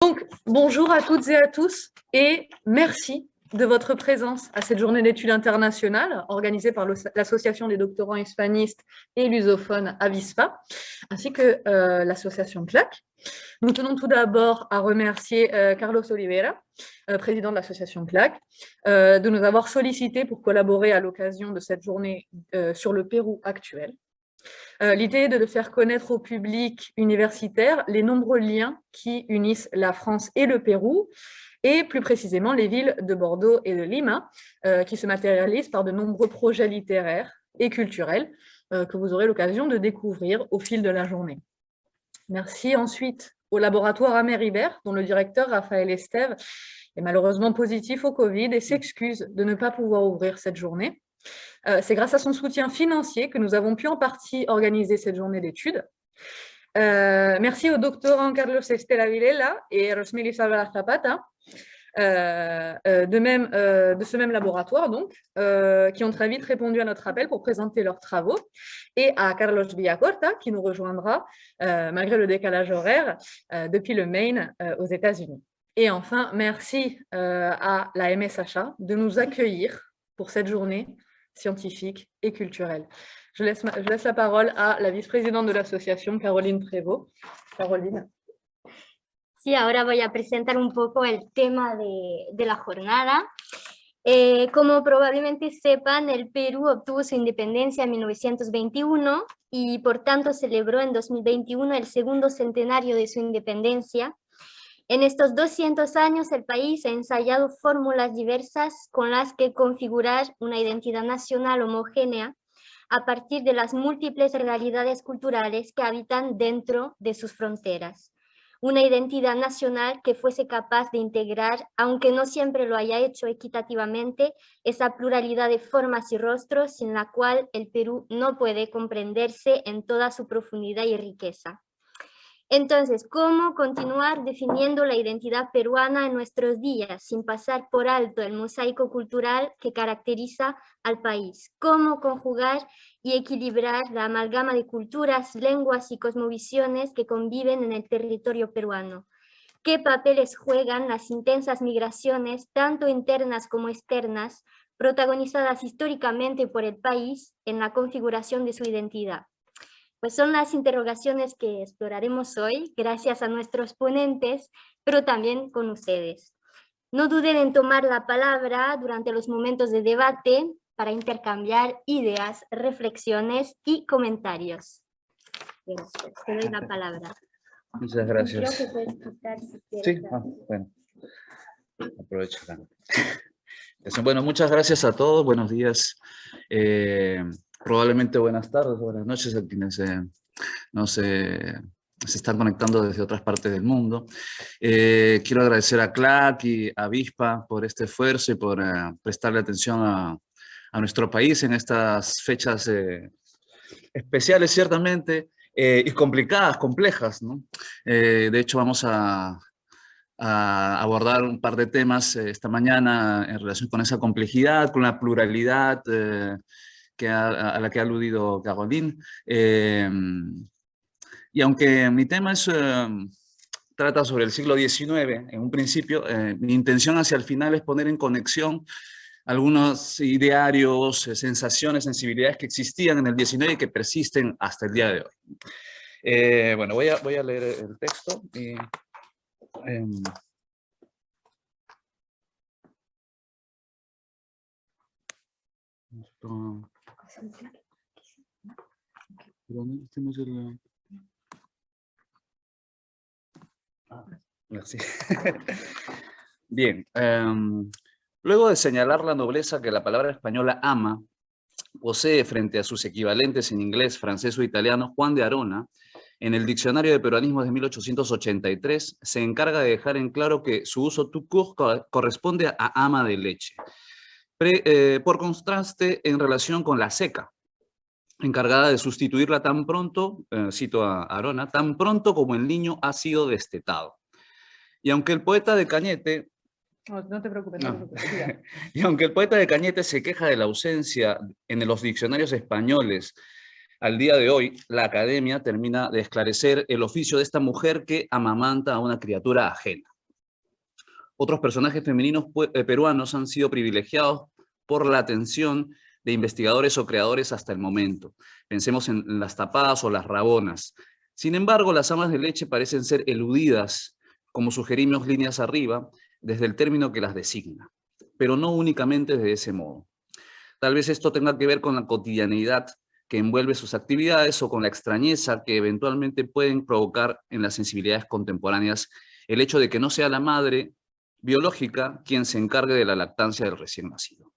Donc, bonjour à toutes et à tous et merci de votre présence à cette journée d'études internationales organisée par l'Association des doctorants hispanistes et lusophones Avispa, ainsi que l'association CLAC. Nous tenons tout d'abord à remercier Carlos Oliveira, président de l'association CLAC, de nous avoir sollicité pour collaborer à l'occasion de cette journée sur le Pérou actuel. L'idée est de faire connaître au public universitaire les nombreux liens qui unissent la France et le Pérou, et plus précisément les villes de Bordeaux et de Lima, qui se matérialisent par de nombreux projets littéraires et culturels que vous aurez l'occasion de découvrir au fil de la journée. Merci ensuite au laboratoire Amer-Ibert, dont le directeur Raphaël Estève est malheureusement positif au Covid et s'excuse de ne pas pouvoir ouvrir cette journée. C'est grâce à son soutien financier que nous avons pu en partie organiser cette journée d'études. Merci au doctorant Carlos Estela Vilela et Rosmili Salvador Zapata, de ce même laboratoire, donc, qui ont très vite répondu à notre appel pour présenter leurs travaux, et à Carlos Villacorta, qui nous rejoindra, malgré le décalage horaire, depuis le Maine, aux États-Unis. Et enfin, merci à la MSHA de nous accueillir pour cette journée scientifique et culturelle. Je laisse la parole à la vice-présidente de l'association, Caroline Prévost. Caroline. Sí, ahora voy a presentar un poco el tema de la jornada. Como probablemente sepan, el Perú obtuvo su independencia en 1921 y por tanto celebró en 2021 el segundo centenario de su independencia. En estos 200 años el país ha ensayado fórmulas diversas con las que configurar una identidad nacional homogénea a partir de las múltiples realidades culturales que habitan dentro de sus fronteras. Una identidad nacional que fuese capaz de integrar, aunque no siempre lo haya hecho equitativamente, esa pluralidad de formas y rostros sin la cual el Perú no puede comprenderse en toda su profundidad y riqueza. Entonces, ¿cómo continuar definiendo la identidad peruana en nuestros días sin pasar por alto el mosaico cultural que caracteriza al país? ¿Cómo conjugar y equilibrar la amalgama de culturas, lenguas y cosmovisiones que conviven en el territorio peruano? ¿Qué papeles juegan las intensas migraciones, tanto internas como externas, protagonizadas históricamente por el país en la configuración de su identidad? Pues son las interrogaciones que exploraremos hoy, gracias a nuestros ponentes, pero también con ustedes. No duden en tomar la palabra durante los momentos de debate para intercambiar ideas, reflexiones y comentarios. Gracias. Te doy la palabra. Muchas gracias. Creo que puedes quitar si quieres. Sí, bueno. Aprovecho. Bueno, muchas gracias a todos. Buenos días. Probablemente buenas tardes, buenas noches a quienes se están conectando desde otras partes del mundo. Quiero agradecer a CLAC y a Avispa por este esfuerzo y por prestarle atención a nuestro país en estas fechas especiales, ciertamente, y complicadas, complejas, ¿no? De hecho, vamos a abordar un par de temas esta mañana en relación con esa complejidad, con la pluralidad a la que ha aludido Caroline. Y aunque mi tema trata sobre el siglo XIX, en un principio, mi intención hacia el final es poner en conexión algunos idearios, sensaciones, sensibilidades que existían en el XIX y que persisten hasta el día de hoy. Bueno, voy a leer el texto. Bien, luego de señalar la nobleza que la palabra española ama posee frente a sus equivalentes en inglés, francés o italiano, Juan de Arona, en el Diccionario de Peruanismos de 1883, se encarga de dejar en claro que su uso tout court corresponde a ama de leche. Por contraste, en relación con la seca, encargada de sustituirla tan pronto, cito a Arona, tan pronto como el niño ha sido destetado. Y aunque el poeta de Cañete... No te preocupes, no te preocupes. Y aunque el poeta de Cañete se queja de la ausencia en los diccionarios españoles, al día de hoy, la academia termina de esclarecer el oficio de esta mujer que amamanta a una criatura ajena. Otros personajes femeninos peruanos han sido privilegiados por la atención de investigadores o creadores hasta el momento. Pensemos en las tapadas o las rabonas. Sin embargo, las amas de leche parecen ser eludidas, como sugerimos líneas arriba, desde el término que las designa, pero no únicamente de ese modo. Tal vez esto tenga que ver con la cotidianidad que envuelve sus actividades o con la extrañeza que eventualmente pueden provocar en las sensibilidades contemporáneas el hecho de que no sea la madre biológica quien se encargue de la lactancia del recién nacido.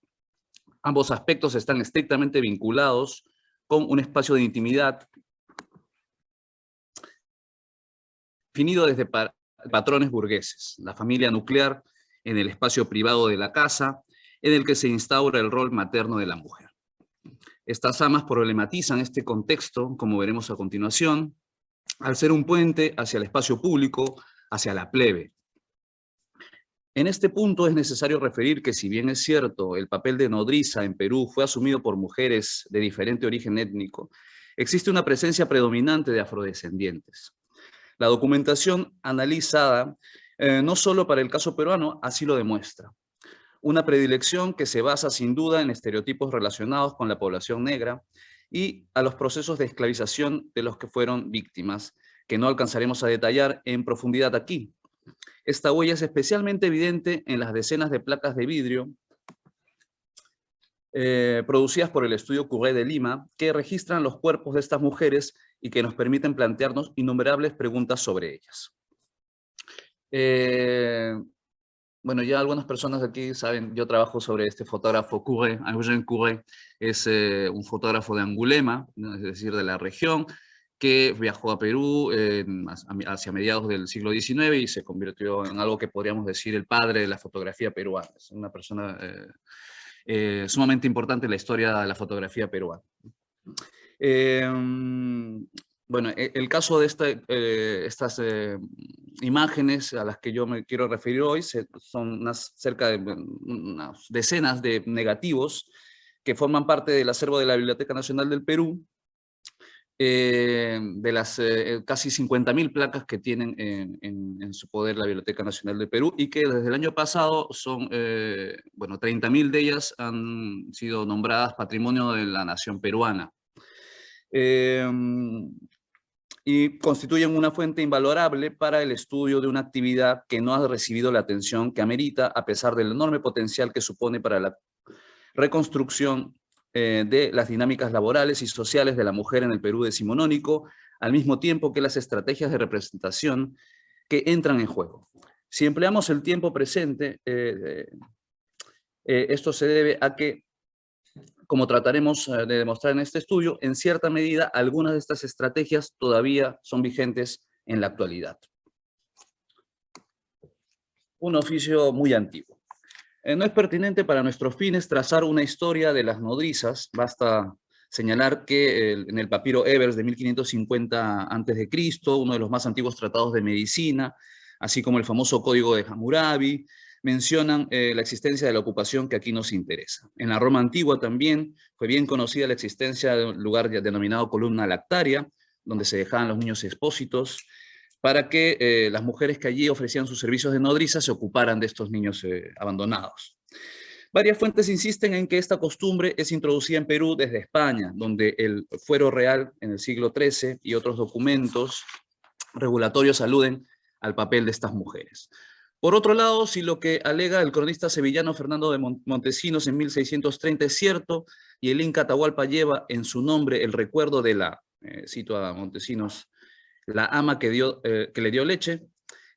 Ambos aspectos están estrictamente vinculados con un espacio de intimidad definido desde patrones burgueses, la familia nuclear en el espacio privado de la casa, en el que se instaura el rol materno de la mujer. Estas amas problematizan este contexto, como veremos a continuación, al ser un puente hacia el espacio público, hacia la plebe. En este punto es necesario referir que, si bien es cierto, el papel de nodriza en Perú fue asumido por mujeres de diferente origen étnico, existe una presencia predominante de afrodescendientes. La documentación analizada, no solo para el caso peruano, así lo demuestra. Una predilección que se basa sin duda en estereotipos relacionados con la población negra y a los procesos de esclavización de los que fueron víctimas, que no alcanzaremos a detallar en profundidad aquí. Esta huella es especialmente evidente en las decenas de placas de vidrio producidas por el estudio Curé de Lima, que registran los cuerpos de estas mujeres y que nos permiten plantearnos innumerables preguntas sobre ellas. Bueno, ya algunas personas aquí saben, yo trabajo sobre este fotógrafo Curé. Eugène Curé es un fotógrafo de Angulema, ¿no? Es decir, de la región, que viajó a Perú hacia mediados del siglo XIX y se convirtió en algo que podríamos decir el padre de la fotografía peruana. Es una persona sumamente importante en la historia de la fotografía peruana. Bueno, el caso de estas imágenes a las que yo me quiero referir hoy son cerca de unas decenas de negativos que forman parte del acervo de la Biblioteca Nacional del Perú, de las casi 50.000 placas que tienen en su poder la Biblioteca Nacional del Perú, y que desde el año pasado son, bueno, 30.000 de ellas han sido nombradas Patrimonio de la Nación Peruana. Y constituyen una fuente invalorable para el estudio de una actividad que no ha recibido la atención que amerita, a pesar del enorme potencial que supone para la reconstrucción de las dinámicas laborales y sociales de la mujer en el Perú decimonónico, al mismo tiempo que las estrategias de representación que entran en juego. Si empleamos el tiempo presente, esto se debe a que, como trataremos de demostrar en este estudio, en cierta medida algunas de estas estrategias todavía son vigentes en la actualidad. Un oficio muy antiguo. No es pertinente para nuestros fines trazar una historia de las nodrizas, basta señalar que en el papiro Evers de 1550 a.C., uno de los más antiguos tratados de medicina, así como el famoso Código de Hammurabi, mencionan la existencia de la ocupación que aquí nos interesa. En la Roma antigua también fue bien conocida la existencia de un lugar denominado columna lactaria, donde se dejaban los niños expósitos, para que las mujeres que allí ofrecían sus servicios de nodriza se ocuparan de estos niños abandonados. Varias fuentes insisten en que esta costumbre es introducida en Perú desde España, donde el fuero real en el siglo XIII y otros documentos regulatorios aluden al papel de estas mujeres. Por otro lado, si lo que alega el cronista sevillano Fernando de Montesinos en 1630 es cierto, y el Inca Atahualpa lleva en su nombre el recuerdo de la, cito a Montesinos, la ama que le dio leche,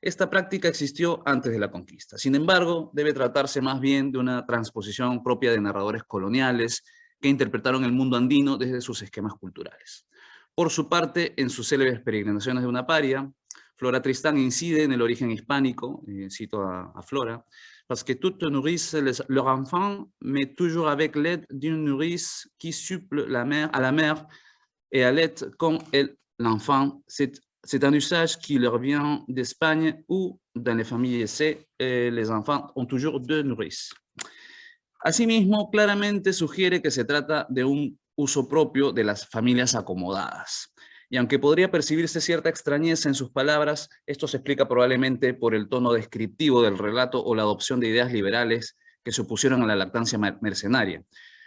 esta práctica existió antes de la conquista. Sin embargo, debe tratarse más bien de una transposición propia de narradores coloniales que interpretaron el mundo andino desde sus esquemas culturales. Por su parte, en sus célebres peregrinaciones de una paria, Flora Tristán incide en el origen hispánico, cito a Flora, parce que toute nourrice leur enfant, mais toujours avec l'aide d'une nourrice qui supple à la mère et allait con l'enfant. C'est un usage qui leur vient d'Espagne où, dans les familles aisées, les enfants ont toujours deux nourrices. Asimismo, claramente sugiere que se trata de un uso propio de las familias acomodadas, Y aunque podría percibirse cierta extrañeza en sus palabras, esto se explica probablemente por el tono descriptivo del relato o la adopción de ideas liberales que se opusieron a la lactancia mercenaria.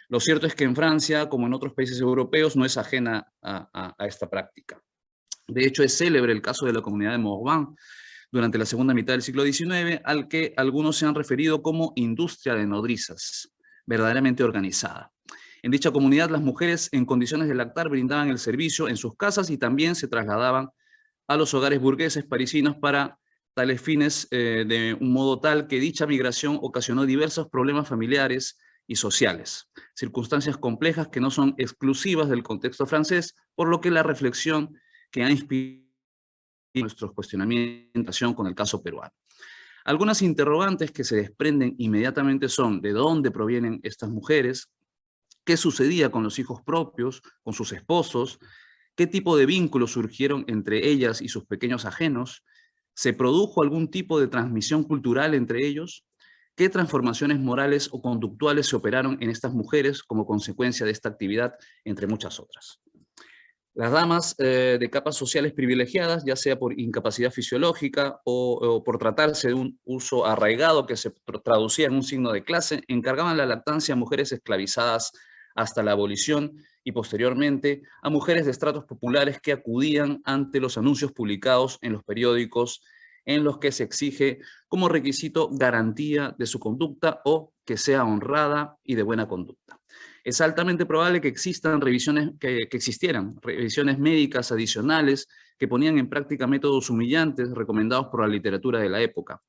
Lo cierto es que en Francia, como en otros países europeos, no es ajena a esta práctica. De hecho, es célebre el caso de la comunidad de Morvan durante la segunda mitad del siglo XIX, al que algunos se han referido como industria de nodrizas, verdaderamente organizada. En dicha comunidad, las mujeres en condiciones de lactar brindaban el servicio en sus casas y también se trasladaban a los hogares burgueses parisinos para tales fines, de un modo tal que dicha migración ocasionó diversos problemas familiares y sociales, circunstancias complejas que no son exclusivas del contexto francés, por lo que la reflexión que ha inspirado nuestros cuestionamientos con el caso peruano. Algunas interrogantes que se desprenden inmediatamente son: ¿de dónde provienen estas mujeres? ¿Qué sucedía con los hijos propios, con sus esposos? ¿Qué tipo de vínculos surgieron entre ellas y sus pequeños ajenos? ¿Se produjo algún tipo de transmisión cultural entre ellos? ¿Qué transformaciones morales o conductuales se operaron en estas mujeres como consecuencia de esta actividad, entre muchas otras? Las damas de capas sociales privilegiadas, ya sea por incapacidad fisiológica o por tratarse de un uso arraigado que se traducía en un signo de clase, encargaban la lactancia a mujeres esclavizadas hasta la abolición y posteriormente a mujeres de estratos populares que acudían ante los anuncios publicados en los periódicos en los que se exige como requisito garantía de su conducta o que sea honrada y de buena conducta. Es altamente probable que existieran revisiones médicas adicionales que ponían en práctica métodos humillantes recomendados por la literatura de la época.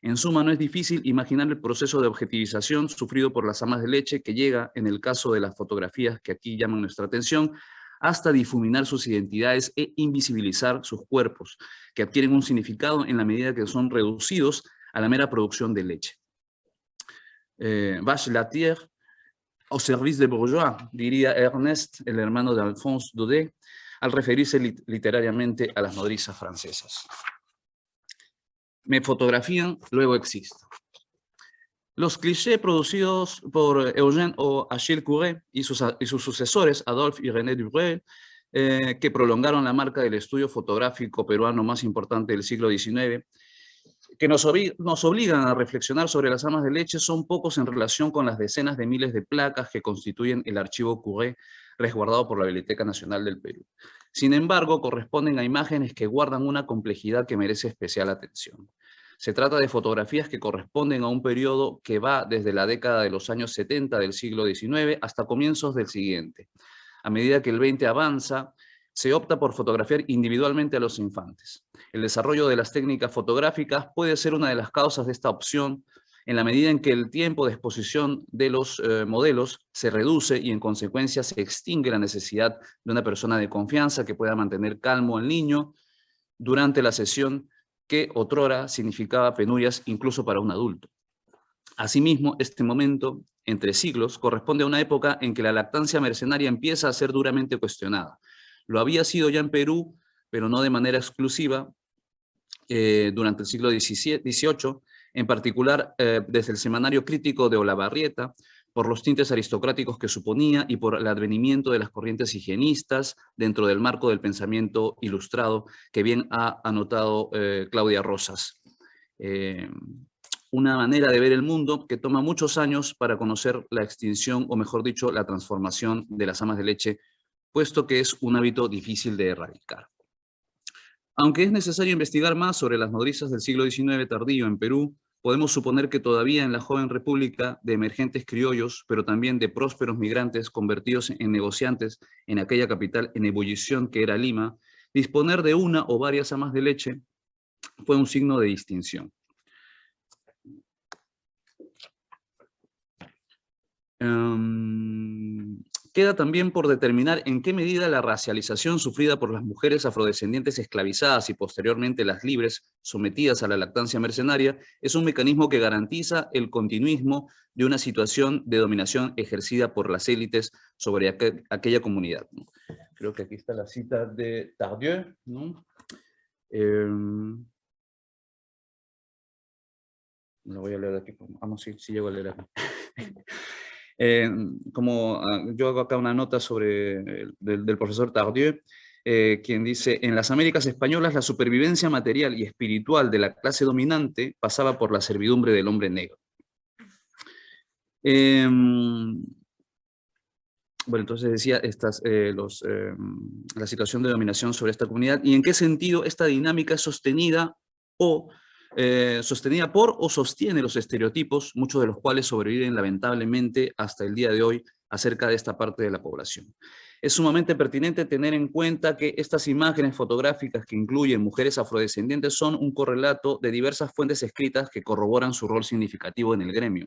En suma, no es difícil imaginar el proceso de objetivización sufrido por las amas de leche que llega, en el caso de las fotografías que aquí llaman nuestra atención, hasta difuminar sus identidades e invisibilizar sus cuerpos, que adquieren un significado en la medida que son reducidos a la mera producción de leche. Vache latière au service de bourgeois, diría Ernest, el hermano de Alphonse Daudet, al referirse literariamente a las nodrizas francesas. Me fotografían, luego existo. Los clichés producidos por Eugène o Achille Curet y sus sucesores, Adolphe y René Dubreuil, que prolongaron la marca del estudio fotográfico peruano más importante del siglo XIX, que nos obligan a reflexionar sobre las amas de leche, son pocos en relación con las decenas de miles de placas que constituyen el archivo Curet resguardado por la Biblioteca Nacional del Perú. Sin embargo, corresponden a imágenes que guardan una complejidad que merece especial atención. Se trata de fotografías que corresponden a un periodo que va desde la década de los años 70 del siglo XIX hasta comienzos del siguiente. A medida que el 20 avanza, se opta por fotografiar individualmente a los infantes. El desarrollo de las técnicas fotográficas puede ser una de las causas de esta opción, en la medida en que el tiempo de exposición de los modelos se reduce y en consecuencia se extingue la necesidad de una persona de confianza que pueda mantener calmo al niño durante la sesión, que otrora significaba penurias incluso para un adulto. Asimismo, este momento, entre siglos, corresponde a una época en que la lactancia mercenaria empieza a ser duramente cuestionada. Lo había sido ya en Perú, pero no de manera exclusiva, durante el siglo XVIII, en particular desde el semanario crítico de Olavarrieta, por los tintes aristocráticos que suponía y por el advenimiento de las corrientes higienistas dentro del marco del pensamiento ilustrado que bien ha anotado Claudia Rosas. Una manera de ver el mundo que toma muchos años para conocer la extinción, o mejor dicho, la transformación de las amas de leche, puesto que es un hábito difícil de erradicar. Aunque es necesario investigar más sobre las nodrizas del siglo XIX tardío en Perú, podemos suponer que todavía en la joven república de emergentes criollos, pero también de prósperos migrantes convertidos en negociantes en aquella capital en ebullición que era Lima, disponer de una o varias amas de leche fue un signo de distinción. Queda también por determinar en qué medida la racialización sufrida por las mujeres afrodescendientes esclavizadas y posteriormente las libres sometidas a la lactancia mercenaria es un mecanismo que garantiza el continuismo de una situación de dominación ejercida por las élites sobre aquella comunidad, ¿no? Creo que aquí está la cita de Tardieu, ¿no? Lo voy a leer aquí. Vamos, sí llego a leer aquí. Como yo hago acá una nota sobre del profesor Tardieu, quien dice, en las Américas españolas la supervivencia material y espiritual de la clase dominante pasaba por la servidumbre del hombre negro. Bueno, entonces decía la situación de dominación sobre esta comunidad y en qué sentido esta dinámica es sostenida sostenida por o sostiene los estereotipos, muchos de los cuales sobreviven lamentablemente hasta el día de hoy acerca de esta parte de la población. Es sumamente pertinente tener en cuenta que estas imágenes fotográficas que incluyen mujeres afrodescendientes son un correlato de diversas fuentes escritas que corroboran su rol significativo en el gremio.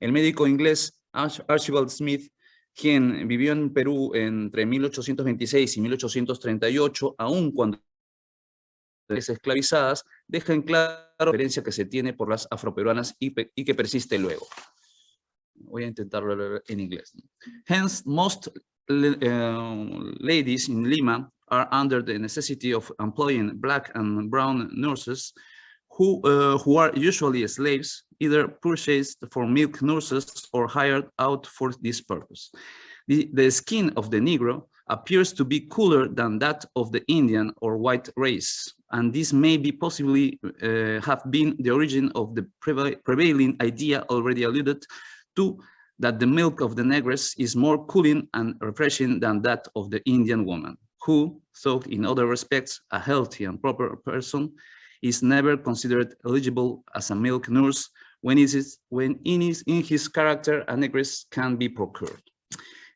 El médico inglés Archibald Smith, quien vivió en Perú entre 1826 y 1838, aun cuando esclavizadas, deja en claro la diferencia que se tiene por las afroperuanas y que persiste luego. Voy a intentarlo leer en inglés. Hence, most ladies in Lima are under the necessity of employing black and brown nurses who are usually slaves, either purchased for milk nurses or hired out for this purpose. The skin of the Negro appears to be cooler than that of the Indian or white race, and this may be possibly have been the origin of the prevailing idea already alluded to, that the milk of the Negress is more cooling and refreshing than that of the Indian woman, who, though in other respects a healthy and proper person, is never considered eligible as a milk nurse when in his character a Negress can be procured.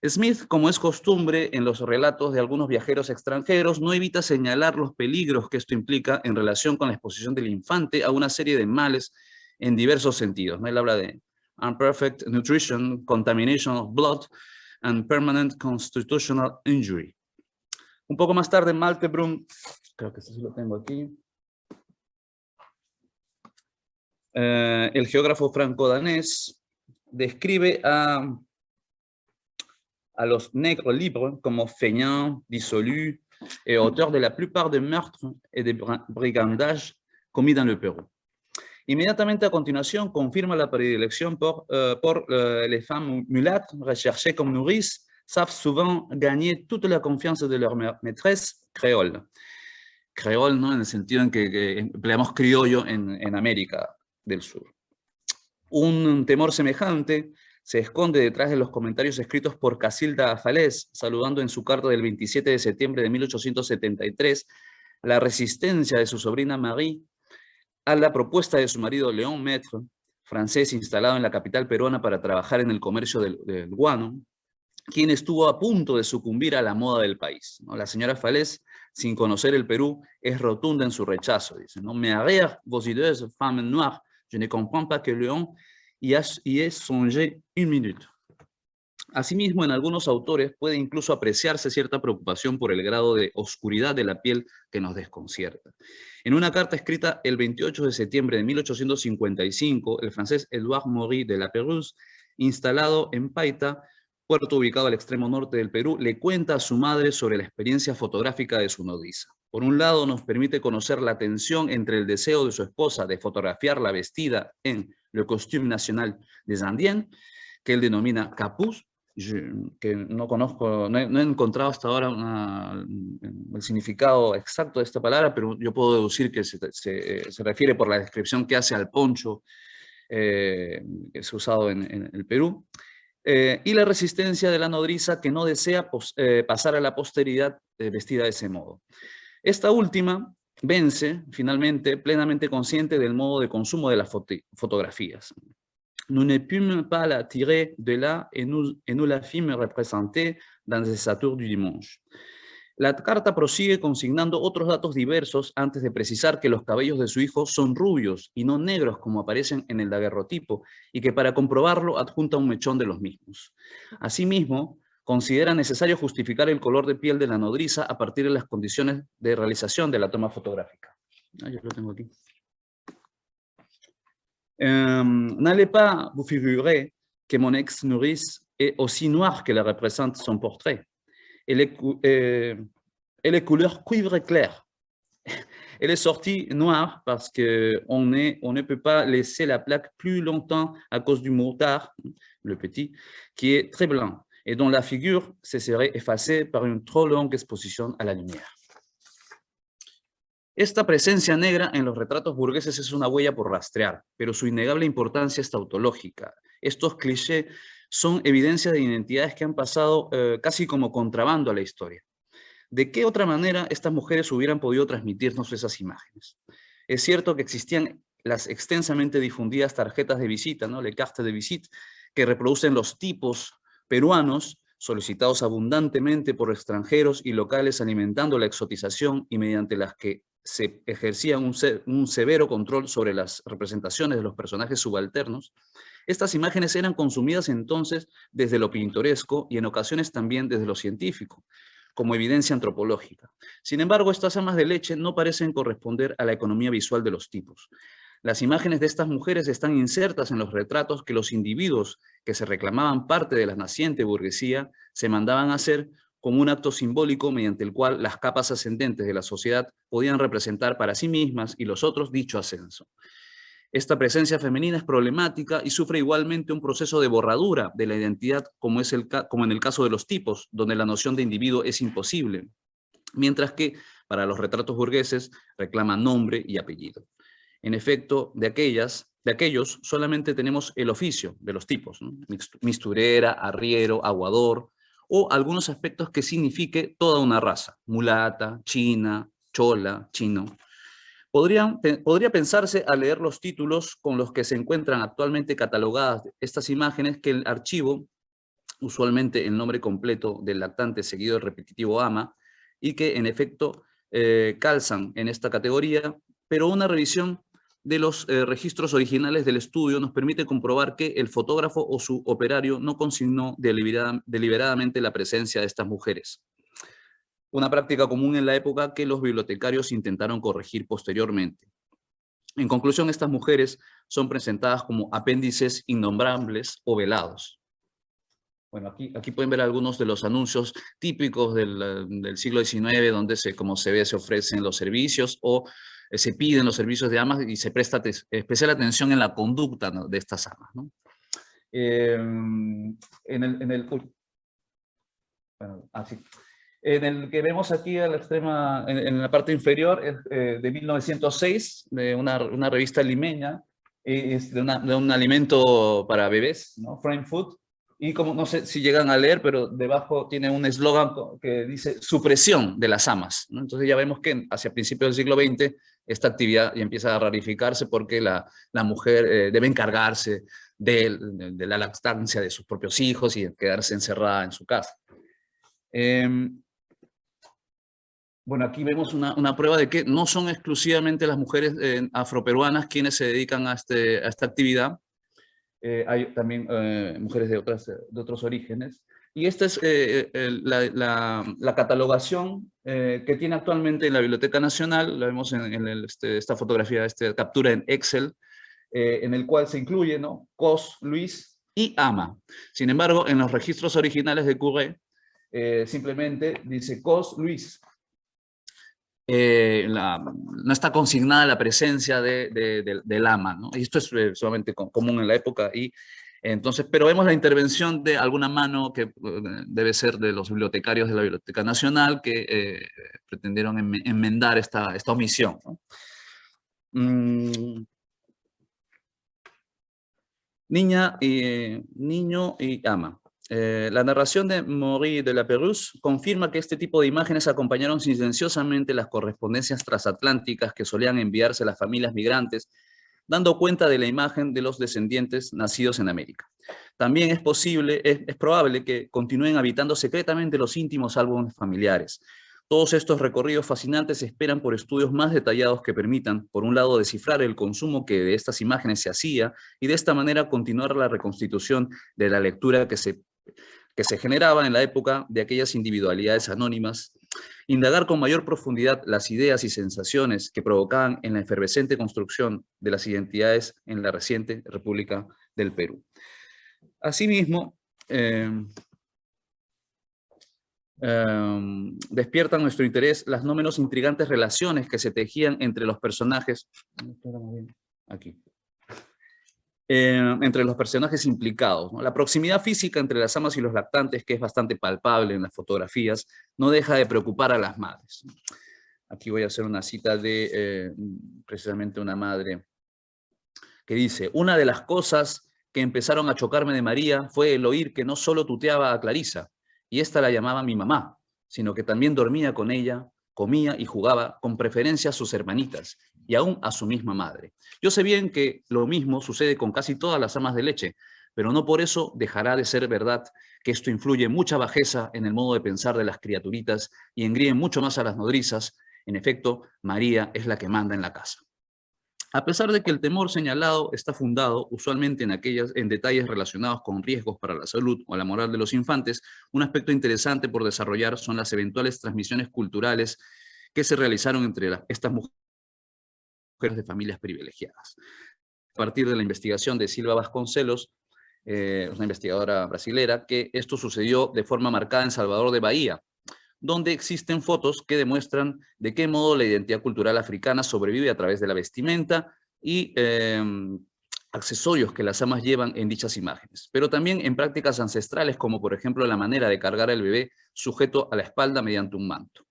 Smith, como es costumbre en los relatos de algunos viajeros extranjeros, no evita señalar los peligros que esto implica en relación con la exposición del infante a una serie de males en diversos sentidos. Él habla de imperfect nutrition, contamination of blood, and permanent constitutional injury. Un poco más tarde, Malte Brun, creo que sí lo tengo aquí, el geógrafo franco-danés, describe a los nègres libres como feignants, dissolus et auteurs de la plupart des meurtres et des brigandages commis dans le Pérou. Inmediatamente a continuación confirma la predilección por les femmes mulattes recherchées comme nourrices, savent souvent gagner toute la confiance de leur maîtresse créole. Creol, ¿no? En el sentido en que empleamos criollo en América del Sur. Un temor semejante se esconde detrás de los comentarios escritos por Casilda Falés, saludando en su carta del 27 de septiembre de 1873 la resistencia de su sobrina Marie a la propuesta de su marido Léon Maître, francés instalado en la capital peruana para trabajar en el comercio del guano, quien estuvo a punto de sucumbir a la moda del país, ¿no? La señora Falés, sin conocer el Perú, es rotunda en su rechazo. Dice, ¿no? Mais arrière vos idées, femmes noires, je ne comprends pas que Léon y ait songé une minute. Asimismo, en algunos autores puede incluso apreciarse cierta preocupación por el grado de oscuridad de la piel que nos desconcierta. En una carta escrita el 28 de septiembre de 1855, el francés Edouard Maury de la Pérouse, instalado en Paita, puerto ubicado al extremo norte del Perú, le cuenta a su madre sobre la experiencia fotográfica de su nodriza. Por un lado, nos permite conocer la tensión entre el deseo de su esposa de fotografiarla vestida en le costume national des Indiens, que él denomina capuz, que no conozco, no he encontrado hasta ahora el significado exacto de esta palabra, pero yo puedo deducir que se refiere por la descripción que hace al poncho que es usado en el Perú. Y la resistencia de la nodriza que no desea pasar a la posteridad vestida de ese modo. Esta última vence, finalmente, plenamente consciente del modo de consumo de las fotografías. Nous ne pûmes pas la tirer de là et nous la fîmes représenter dans les atours du dimanche. La carta prosigue consignando otros datos diversos antes de precisar que los cabellos de su hijo son rubios y no negros como aparecen en el daguerrotipo y que para comprobarlo adjunta un mechón de los mismos. Asimismo, considera necesario justificar el color de piel de la nodriza a partir de las condiciones de realización de la toma fotográfica. Yo lo tengo aquí. N'allez pas vous figurer que mon ex-nourrice est aussi noire que la représente son portrait. Elle est couleur cuivre clair. Elle est sortie noire parce qu'on ne peut pas laisser la plaque plus longtemps à cause du moutard, le petit, qui est très blanc. et dont la figure se serait effacée par une trop longue exposition à la lumière. Esta presencia negra en los retratos burgueses es una huella por rastrear, pero su innegable importancia es tautológica. Estos clichés son evidencia de identidades que han pasado casi como contrabando a la historia. ¿De qué otra manera estas mujeres hubieran podido transmitirnos esas imágenes? Es cierto que existían las extensamente difundidas tarjetas de visita, ¿no? Les cartes de visite, que reproducen los tipos peruanos solicitados abundantemente por extranjeros y locales, alimentando la exotización y mediante las que se ejercía un severo control sobre las representaciones de los personajes subalternos. Estas imágenes eran consumidas entonces desde lo pintoresco y en ocasiones también desde lo científico, como evidencia antropológica. Sin embargo, estas amas de leche no parecen corresponder a la economía visual de los tipos. Las imágenes de estas mujeres están insertas en los retratos que los individuos que se reclamaban parte de la naciente burguesía se mandaban a hacer como un acto simbólico mediante el cual las capas ascendentes de la sociedad podían representar para sí mismas y los otros dicho ascenso. Esta presencia femenina es problemática y sufre igualmente un proceso de borradura de la identidad como en el caso de los tipos, donde la noción de individuo es imposible, mientras que para los retratos burgueses reclama nombre y apellido. En efecto, de aquellos solamente tenemos el oficio de los tipos, ¿no? Misturera, arriero, aguador, o algunos aspectos que signifique toda una raza, mulata, china, chola, chino. Podría pensarse al leer los títulos con los que se encuentran actualmente catalogadas estas imágenes que el archivo, usualmente el nombre completo del lactante seguido del repetitivo ama, y que en efecto calzan en esta categoría, pero una revisión de los registros originales del estudio nos permite comprobar que el fotógrafo o su operario no consignó deliberadamente la presencia de estas mujeres. Una práctica común en la época que los bibliotecarios intentaron corregir posteriormente. En conclusión, estas mujeres son presentadas como apéndices innombrables o velados. Bueno, aquí pueden ver algunos de los anuncios típicos del siglo XIX, donde como se ve, se ofrecen los servicios o se piden los servicios de amas y se presta especial atención en la conducta, ¿no?, de estas amas, ¿no? En el que vemos aquí a la extrema, en la parte inferior, es de 1906, de una revista limeña, es de un alimento para bebés, ¿no? Frame Food, y como no sé si llegan a leer, pero debajo tiene un eslogan que dice supresión de las amas, ¿no? Entonces ya vemos que hacia principios del siglo XX esta actividad ya empieza a rarificarse porque la mujer debe encargarse de la lactancia de sus propios hijos y quedarse encerrada en su casa. Bueno, aquí vemos una prueba de que no son exclusivamente las mujeres afroperuanas quienes se dedican a esta actividad. Hay también mujeres de otros orígenes. Y esta es la catalogación que tiene actualmente en la Biblioteca Nacional. La vemos en esta fotografía, esta captura en Excel, en el cual se incluye, ¿no?, Cos, Luis y Ama. Sin embargo, en los registros originales de Curé, simplemente dice Cos, Luis. No está consignada la presencia del ama, ¿no? Y esto es sumamente común en la época. Y entonces, pero vemos la intervención de alguna mano que debe ser de los bibliotecarios de la Biblioteca Nacional que pretendieron enmendar esta omisión, ¿no? Niño y ama. La narración de Maurice de la Pérouse confirma que este tipo de imágenes acompañaron silenciosamente las correspondencias transatlánticas que solían enviarse a las familias migrantes, dando cuenta de la imagen de los descendientes nacidos en América. También es probable que continúen habitando secretamente los íntimos álbumes familiares. Todos estos recorridos fascinantes esperan por estudios más detallados que permitan, por un lado, descifrar el consumo que de estas imágenes se hacía y de esta manera continuar la reconstitución de la lectura que se generaba en la época de aquellas individualidades anónimas, indagar con mayor profundidad las ideas y sensaciones que provocaban en la efervescente construcción de las identidades en la reciente República del Perú. Asimismo, despiertan nuestro interés las no menos intrigantes relaciones que se tejían entre los personajes. Aquí. entre los personajes implicados, ¿no? La proximidad física entre las amas y los lactantes, que es bastante palpable en las fotografías, no deja de preocupar a las madres. Aquí voy a hacer una cita de precisamente una madre que dice: una de las cosas que empezaron a chocarme de María fue el oír que no solo tuteaba a Clarisa, y esta la llamaba mi mamá, sino que también dormía con ella, comía y jugaba, con preferencia a sus hermanitas, y aún a su misma madre. Yo sé bien que lo mismo sucede con casi todas las amas de leche, pero no por eso dejará de ser verdad que esto influye mucha bajeza en el modo de pensar de las criaturitas y engríe mucho más a las nodrizas. En efecto, María es la que manda en la casa. A pesar de que el temor señalado está fundado usualmente en detalles relacionados con riesgos para la salud o la moral de los infantes, un aspecto interesante por desarrollar son las eventuales transmisiones culturales que se realizaron entre estas mujeres de familias privilegiadas. A partir de la investigación de Silva Vasconcelos, una investigadora brasilera, que esto sucedió de forma marcada en Salvador de Bahía, donde existen fotos que demuestran de qué modo la identidad cultural africana sobrevive a través de la vestimenta y accesorios que las amas llevan en dichas imágenes, pero también en prácticas ancestrales, como por ejemplo la manera de cargar al bebé sujeto a la espalda mediante un manto.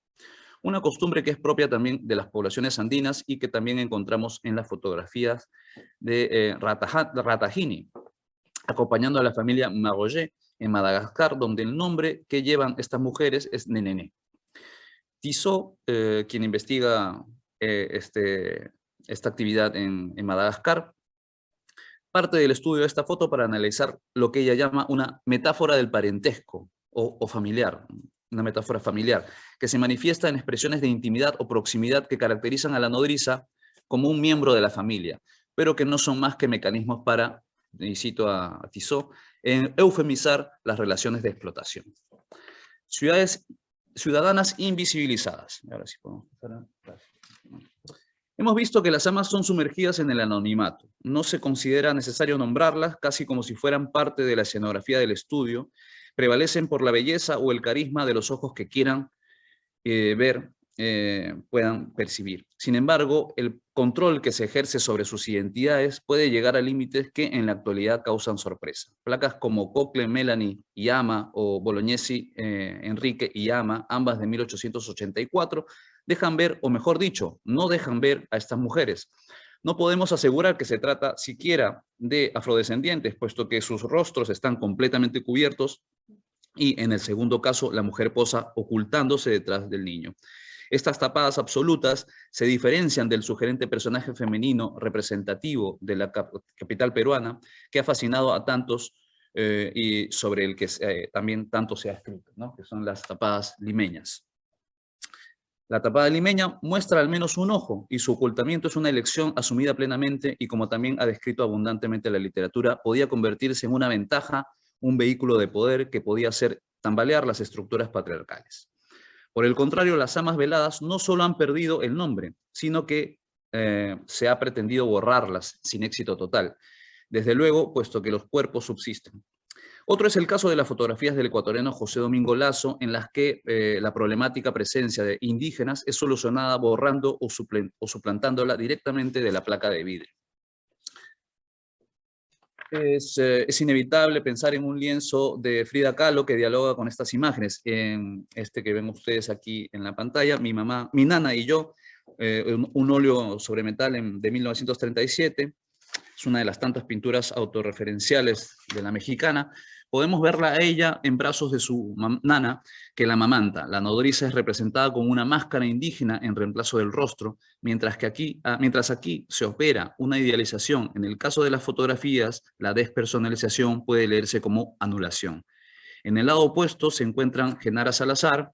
Una costumbre que es propia también de las poblaciones andinas y que también encontramos en las fotografías de Ratahini, acompañando a la familia Maroye en Madagascar, donde el nombre que llevan estas mujeres es Nenené. Tissot, quien investiga esta actividad en Madagascar, parte del estudio de esta foto para analizar lo que ella llama una metáfora del parentesco o familiar, una metáfora familiar, que se manifiesta en expresiones de intimidad o proximidad que caracterizan a la nodriza como un miembro de la familia, pero que no son más que mecanismos para, y cito a Tissot, eufemizar las relaciones de explotación. Ciudadanas invisibilizadas. Ahora sí podemos pasar a... Hemos visto que las amas son sumergidas en el anonimato. No se considera necesario nombrarlas, casi como si fueran parte de la escenografía del estudio. Prevalecen por la belleza o el carisma de los ojos que quieran ver, puedan percibir. Sin embargo, el control que se ejerce sobre sus identidades puede llegar a límites que en la actualidad causan sorpresa. Placas como Cocle, Melanie y Ama, o Bolognesi, Enrique y Ama, ambas de 1884, dejan ver, o mejor dicho, no dejan ver a estas mujeres. No podemos asegurar que se trata siquiera de afrodescendientes, puesto que sus rostros están completamente cubiertos y en el segundo caso la mujer posa ocultándose detrás del niño. Estas tapadas absolutas se diferencian del sugerente personaje femenino representativo de la capital peruana que ha fascinado a tantos y sobre el que también tanto se ha escrito, ¿no? Que son las tapadas limeñas. La tapada limeña muestra al menos un ojo y su ocultamiento es una elección asumida plenamente y, como también ha descrito abundantemente la literatura, podía convertirse en una ventaja, un vehículo de poder que podía hacer tambalear las estructuras patriarcales. Por el contrario, las amas veladas no solo han perdido el nombre, sino que se ha pretendido borrarlas sin éxito total. Desde luego, puesto que los cuerpos subsisten. Otro es el caso de las fotografías del ecuatoriano José Domingo Lazo, en las que la problemática presencia de indígenas es solucionada borrando o suplantándola directamente de la placa de vidrio. Es inevitable pensar en un lienzo de Frida Kahlo que dialoga con estas imágenes. En este que ven ustedes aquí en la pantalla, mi nana y yo, un óleo sobre metal de 1937, es una de las tantas pinturas autorreferenciales de la mexicana. Podemos verla a ella en brazos de su nana, que la amamanta. La nodriza es representada con una máscara indígena en reemplazo del rostro, mientras aquí se opera una idealización. En el caso de las fotografías, la despersonalización puede leerse como anulación. En el lado opuesto se encuentran Genara Salazar,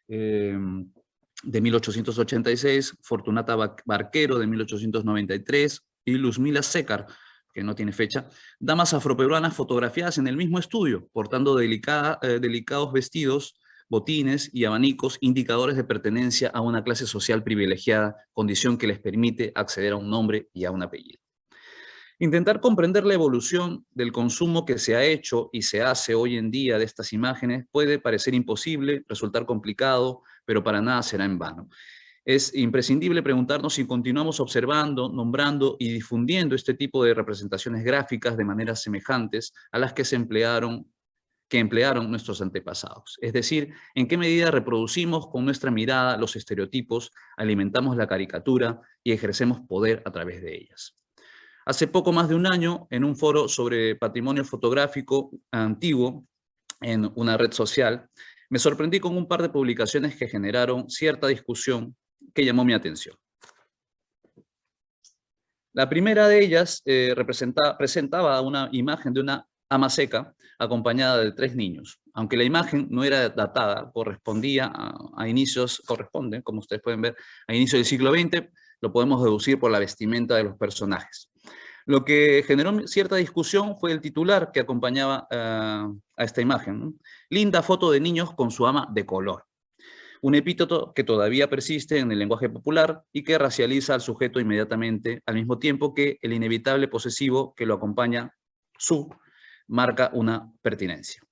de 1886, Fortunata Barquero, de 1893, y Luzmila Sécar, que no tiene fecha, damas afroperuanas fotografiadas en el mismo estudio, portando delicados vestidos, botines y abanicos, indicadores de pertenencia a una clase social privilegiada, condición que les permite acceder a un nombre y a un apellido. Intentar comprender la evolución del consumo que se ha hecho y se hace hoy en día de estas imágenes puede parecer imposible, resultar complicado, pero para nada será en vano. Es imprescindible preguntarnos si continuamos observando, nombrando y difundiendo este tipo de representaciones gráficas de maneras semejantes a las que emplearon nuestros antepasados. Es decir, en qué medida reproducimos con nuestra mirada los estereotipos, alimentamos la caricatura y ejercemos poder a través de ellas. Hace poco más de un año, en un foro sobre patrimonio fotográfico antiguo en una red social, me sorprendí con un par de publicaciones que generaron cierta discusión que llamó mi atención. La primera de ellas presentaba una imagen de una ama seca acompañada de 3 niños. Aunque la imagen no era datada, corresponde, como ustedes pueden ver, a inicios del siglo XX, lo podemos deducir por la vestimenta de los personajes. Lo que generó cierta discusión fue el titular que acompañaba a esta imagen, ¿no? Linda foto de niños con su ama de color. Un epíteto que todavía persiste en el lenguaje popular y que racializa al sujeto inmediatamente, al mismo tiempo que el inevitable posesivo que lo acompaña, marca una pertenencia.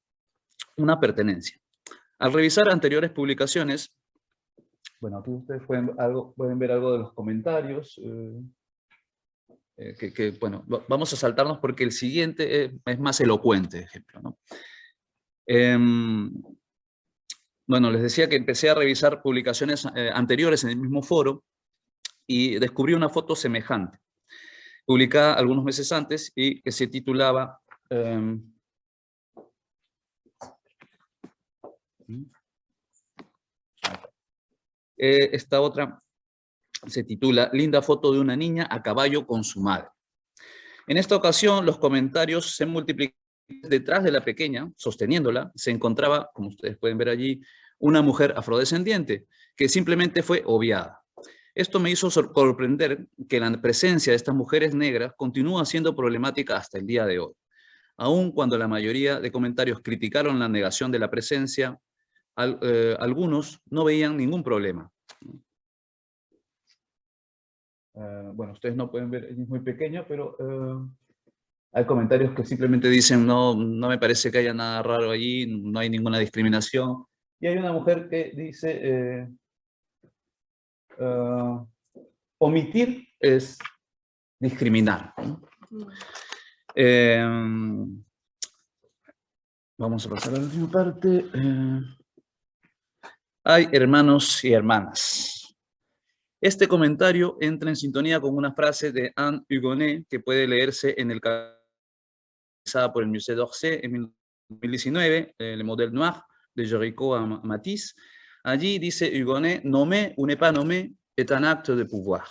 Al revisar anteriores publicaciones, bueno, aquí ustedes pueden ver algo de los comentarios, bueno, vamos a saltarnos porque el siguiente es más elocuente, ejemplo, ¿no? Bueno, les decía que empecé a revisar publicaciones anteriores en el mismo foro y descubrí una foto semejante, publicada algunos meses antes y que se titulaba esta otra se titula Linda foto de una niña a caballo con su madre. En esta ocasión los comentarios se multiplicaron. Detrás de la pequeña, sosteniéndola, se encontraba, como ustedes pueden ver allí, una mujer afrodescendiente que simplemente fue obviada. Esto me hizo sorprender que la presencia de estas mujeres negras continúa siendo problemática hasta el día de hoy. Aun cuando la mayoría de comentarios criticaron la negación de la presencia, algunos no veían ningún problema. Bueno, ustedes no pueden ver, es muy pequeño, pero hay comentarios que simplemente dicen, no me parece que haya nada raro allí, no hay ninguna discriminación. Y hay una mujer que dice, omitir es discriminar, ¿no? Vamos a pasar a la última parte. Hay hermanos y hermanas. Este comentario entra en sintonía con una frase de Anne Hugonet que puede leerse en el por el Musée d'Orsay en 2019, Le Modèle Noir, de Jericho a Matisse. Allí dice Hugonet, nommer ou ne pas nommer est un acte de pouvoir.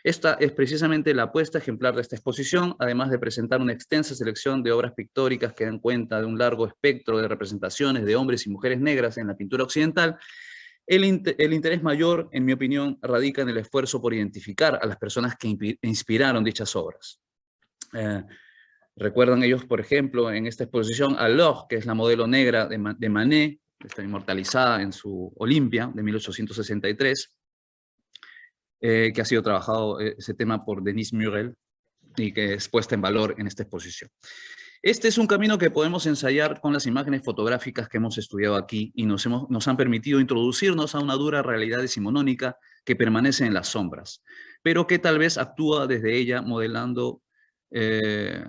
Esta es precisamente la apuesta ejemplar de esta exposición, además de presentar una extensa selección de obras pictóricas que dan cuenta de un largo espectro de representaciones de hombres y mujeres negras en la pintura occidental. El interés mayor, en mi opinión, radica en el esfuerzo por identificar a las personas que inspiraron dichas obras. Recuerdan ellos, por ejemplo, en esta exposición a Laure, que es la modelo negra de Manet, que está inmortalizada en su Olimpia de 1863, que ha sido trabajado ese tema por Denise Murel y que es puesta en valor en esta exposición. Este es un camino que podemos ensayar con las imágenes fotográficas que hemos estudiado aquí y nos han permitido introducirnos a una dura realidad decimonónica que permanece en las sombras, pero que tal vez actúa desde ella modelando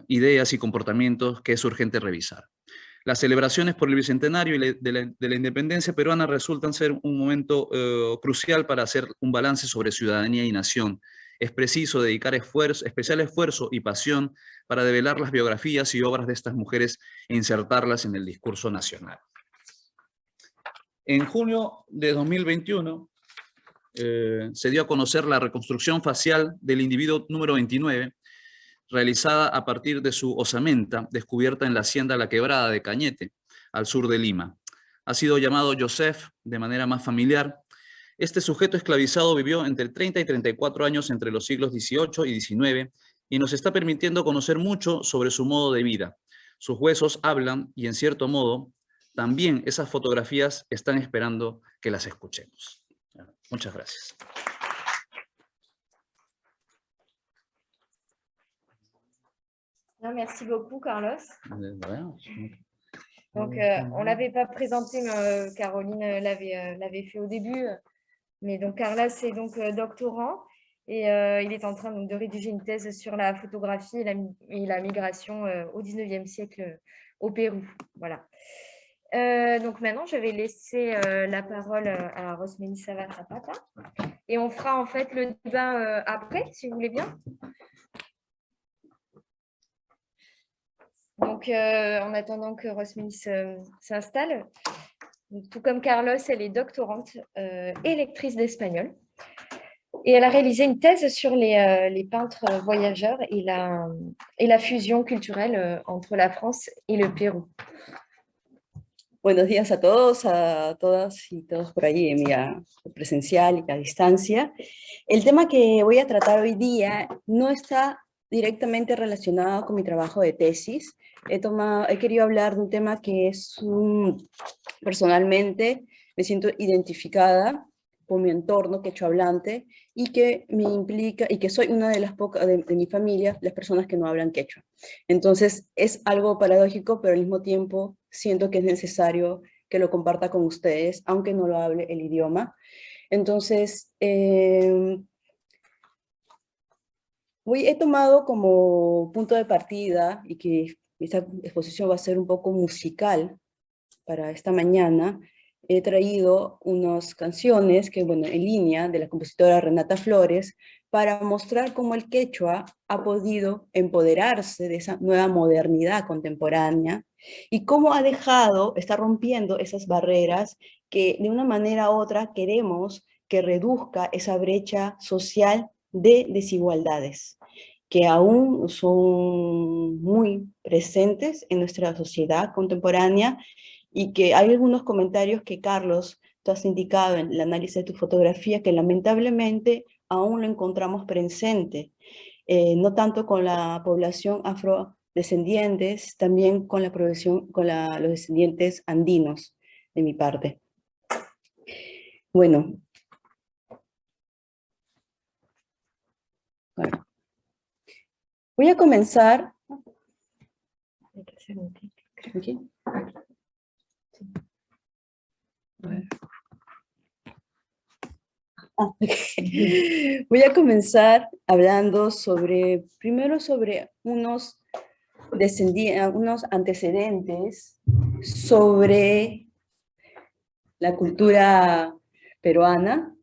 ideas y comportamientos que es urgente revisar. Las celebraciones por el Bicentenario de la independencia peruana resultan ser un momento crucial para hacer un balance sobre ciudadanía y nación. Es preciso dedicar especial esfuerzo y pasión para develar las biografías y obras de estas mujeres e insertarlas en el discurso nacional. En junio de 2021 se dio a conocer la reconstrucción facial del individuo número 29, realizada a partir de su osamenta, descubierta en la hacienda La Quebrada de Cañete, al sur de Lima. Ha sido llamado Joseph de manera más familiar. Este sujeto esclavizado vivió entre 30 y 34 años entre los siglos XVIII y XIX y nos está permitiendo conocer mucho sobre su modo de vida. Sus huesos hablan y, en cierto modo, también esas fotografías están esperando que las escuchemos. Muchas gracias. Non, merci beaucoup, Carlos. De rien. Donc, on ne l'avait pas présenté, mais Caroline l'avait fait au début. Mais donc Carlos est donc doctorant et il est en train donc, de rédiger une thèse sur la photographie et la migration au 19e siècle au Pérou. Voilà. Donc maintenant, je vais laisser la parole à Rosménie Savas-Zapata et on fera en fait le débat après, si vous voulez bien. Donc, en attendant que Rosménie s'installe, tout comme Carlos, elle est doctorante et lectrice d'espagnol. Et elle a réalisé une thèse sur les peintres voyageurs et la fusion culturelle entre la France et le Pérou. Buenos días a todos, a todas y todos por ahí, vía presencial y a distancia. El tema que voy a tratar hoy día no está directamente relacionado con mi trabajo de tesis. He querido hablar de un tema que es personalmente me siento identificada con mi entorno quechua-hablante y que me implica, y que soy una de las pocas de mi familia, las personas que no hablan quechua. Entonces es algo paradójico, pero al mismo tiempo siento que es necesario que lo comparta con ustedes, aunque no lo hable el idioma. Entonces, he tomado como punto de partida, y que esta exposición va a ser un poco musical para esta mañana, he traído unas canciones que, bueno, en línea de la compositora Renata Flores, para mostrar cómo el quechua ha podido empoderarse de esa nueva modernidad contemporánea y cómo está rompiendo esas barreras que de una manera u otra queremos que reduzca esa brecha social de desigualdades que aún son muy presentes en nuestra sociedad contemporánea y que hay algunos comentarios que, Carlos, tú has indicado en el análisis de tu fotografía que lamentablemente aún lo encontramos presente, no tanto con la población afrodescendientes, también con la población, los descendientes andinos, de mi parte. Bueno. Voy a comenzar. ¿Aquí? Voy a comenzar hablando primero sobre unos antecedentes sobre la cultura peruana,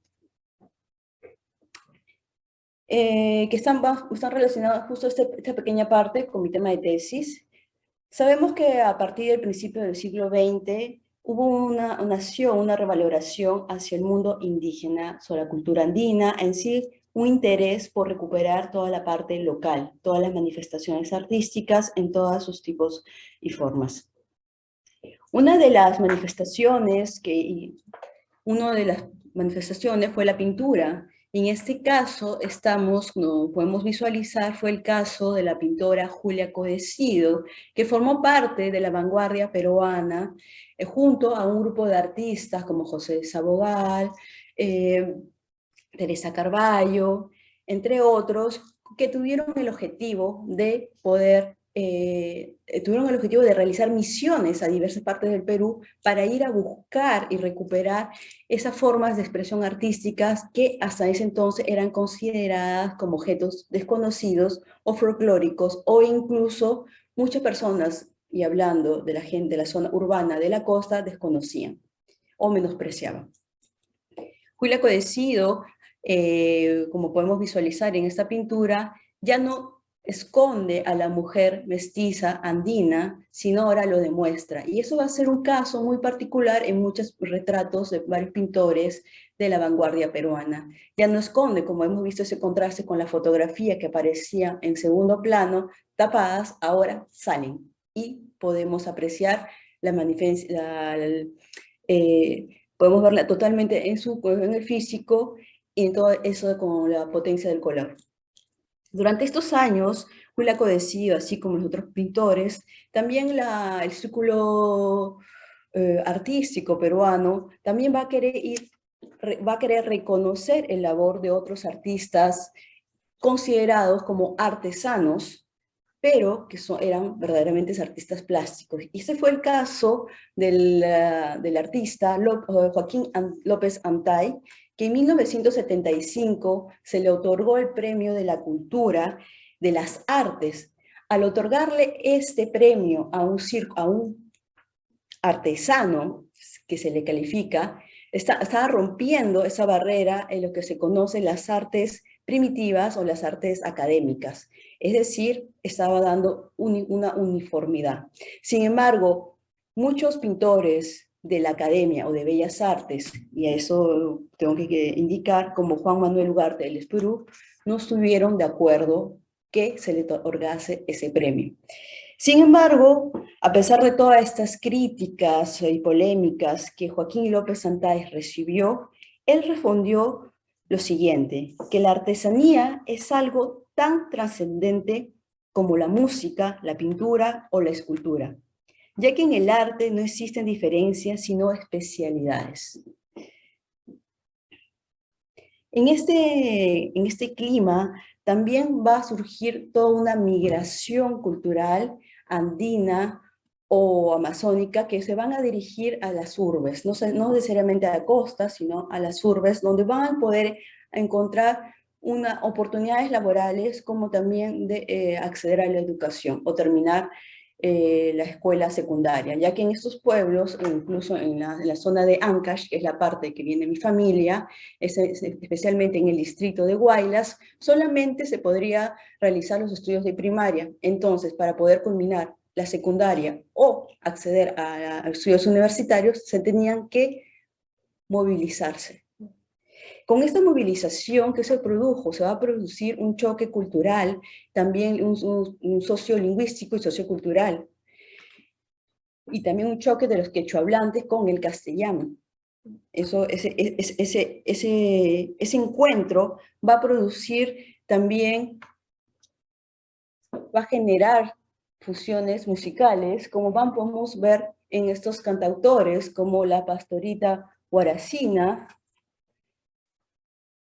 que están relacionados justo esta pequeña parte con mi tema de tesis. Sabemos que a partir del principio del siglo XX nació una revaloración hacia el mundo indígena, sobre la cultura andina, en sí un interés por recuperar toda la parte local, todas las manifestaciones artísticas en todos sus tipos y formas. Una de las manifestaciones fue la pintura. En este caso, como podemos visualizar, fue el caso de la pintora Julia Codecido, que formó parte de la vanguardia peruana, junto a un grupo de artistas como José Sabogal, Teresa Carballo, entre otros, que tuvieron el objetivo de realizar misiones a diversas partes del Perú para ir a buscar y recuperar esas formas de expresión artísticas que hasta ese entonces eran consideradas como objetos desconocidos o folclóricos, o incluso muchas personas, y hablando de la gente de la zona urbana de la costa, desconocían o menospreciaban. Julia Codecido, como podemos visualizar en esta pintura, ya no esconde a la mujer mestiza andina, sino ahora lo demuestra. Y eso va a ser un caso muy particular en muchos retratos de varios pintores de la vanguardia peruana. Ya no esconde, como hemos visto ese contraste con la fotografía que aparecía en segundo plano, tapadas, ahora salen. Y podemos apreciar podemos verla totalmente en el físico y en todo eso con la potencia del color. Durante estos años, Julia Codecido, así como los otros pintores, también el círculo artístico peruano también va a querer reconocer el labor de otros artistas considerados como artesanos, pero que eran verdaderamente artistas plásticos. Y ese fue el caso del artista Joaquín López Antay, que en 1975 se le otorgó el Premio de la Cultura de las Artes. Al otorgarle este premio a un artesano que se le califica, estaba rompiendo esa barrera en lo que se conoce las artes primitivas o las artes académicas. Es decir, estaba dando una uniformidad. Sin embargo, muchos pintores de la academia o de bellas artes, y a eso tengo que indicar, como Juan Manuel Ugarte del Esperú, no estuvieron de acuerdo que se le otorgase ese premio. Sin embargo, a pesar de todas estas críticas y polémicas que Joaquín López Santáez recibió, él respondió lo siguiente, que la artesanía es algo tan trascendente como la música, la pintura o la escultura, ya que en el arte no existen diferencias sino especialidades. En este clima también va a surgir toda una migración cultural andina o amazónica que se van a dirigir a las urbes, no necesariamente a la costa, sino a las urbes, donde van a poder encontrar oportunidades laborales como también de acceder a la educación o terminar la escuela secundaria, ya que en estos pueblos, incluso en la zona de Ancash, que es la parte que viene de mi familia, especialmente en el distrito de Huaylas, solamente se podría realizar los estudios de primaria. Entonces, para poder culminar la secundaria o acceder a estudios universitarios, se tenían que movilizarse. Con esta movilización que se produjo, se va a producir un choque cultural, también un sociolingüístico y sociocultural, y también un choque de los quechohablantes con el castellano. Ese encuentro va a producir también, va a generar fusiones musicales, como podemos ver en estos cantautores, como la pastorita Guaracina,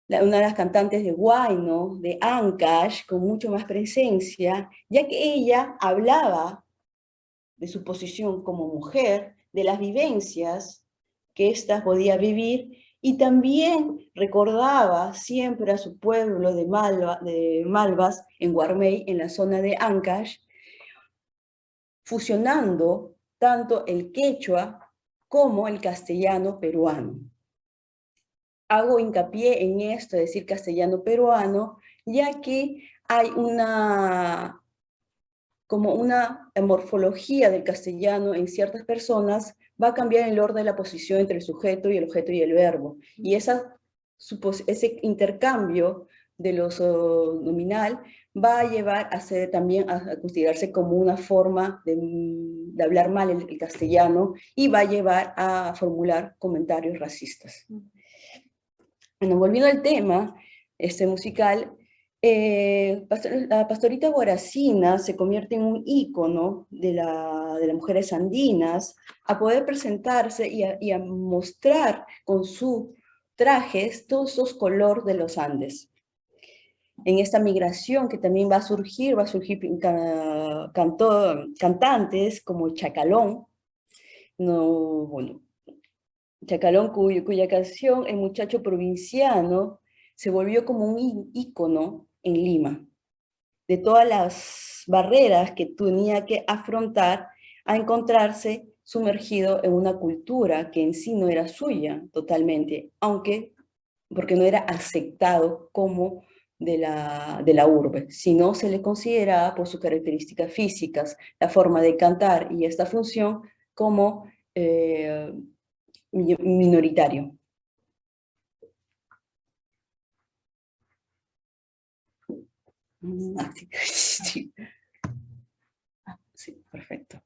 una de las cantantes de Huayno, de Ancash, con mucho más presencia, ya que ella hablaba de su posición como mujer, de las vivencias que ésta podía vivir, y también recordaba siempre a su pueblo de Malvas, en Guarmey, en la zona de Ancash, fusionando tanto el quechua como el castellano peruano. Hago hincapié en esto, de decir castellano peruano, ya que hay como una morfología del castellano en ciertas personas, va a cambiar el orden de la posición entre el sujeto y el objeto y el verbo. Y ese intercambio de lo nominal va a llevar también a considerarse como una forma de hablar mal el castellano, y va a llevar a formular comentarios racistas. Bueno, volviendo al tema musical, la pastorita Guaracina se convierte en un ícono de las mujeres andinas, a poder presentarse y a mostrar con sus trajes todos esos colores de los Andes. En esta migración que también va a surgir cantantes como Chacalón, Chacalón, cuya canción El Muchacho Provinciano se volvió como un ícono en Lima, de todas las barreras que tenía que afrontar a encontrarse sumergido en una cultura que en sí no era suya totalmente, porque no era aceptado como de la urbe, sino se le consideraba por sus características físicas, la forma de cantar y esta función como minoritario. Sí. Sí, perfecto.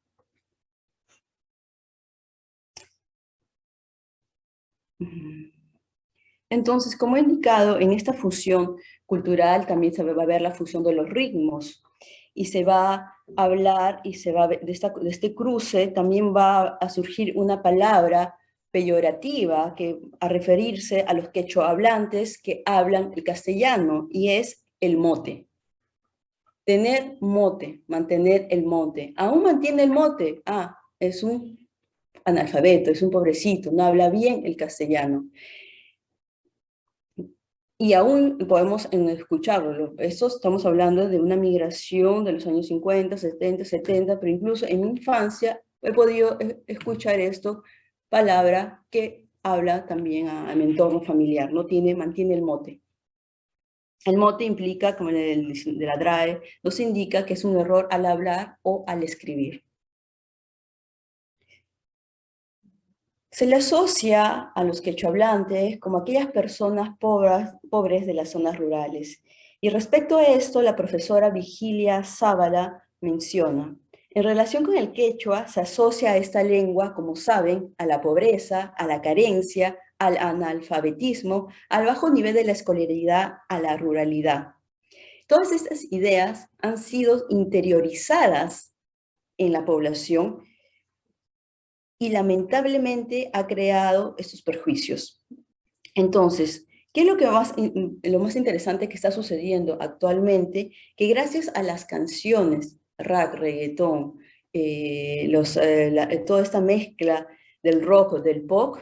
Entonces, como he indicado, en esta fusión cultural también se va a ver la fusión de los ritmos, y se va a hablar, y se va a ver, de este cruce también va a surgir una palabra peyorativa a referirse a los quechohablantes que hablan el castellano, y es el mote. Tener mote, mantener el mote. ¿Aún mantiene el mote? Es un analfabeto, es un pobrecito, no habla bien el castellano. y aún podemos escucharlo. Esto estamos hablando de una migración de los años 50, 70, 70, pero incluso en mi infancia he podido escuchar esto, palabra que habla también a mi entorno familiar, ¿no? Mantiene el mote. El mote implica, como de la DRAE, nos indica que es un error al hablar o al escribir. Se le asocia a los quechohablantes como aquellas personas pobres de las zonas rurales. Y respecto a esto, la profesora Virgilia Zavala menciona: en relación con el quechua, se asocia a esta lengua, como saben, a la pobreza, a la carencia, al analfabetismo, al bajo nivel de la escolaridad, a la ruralidad. Todas estas ideas han sido interiorizadas en la población y lamentablemente ha creado estos perjuicios. Entonces, ¿qué es lo más interesante que está sucediendo actualmente? Que gracias a las canciones, rap, reggaetón, toda esta mezcla del rock, del pop,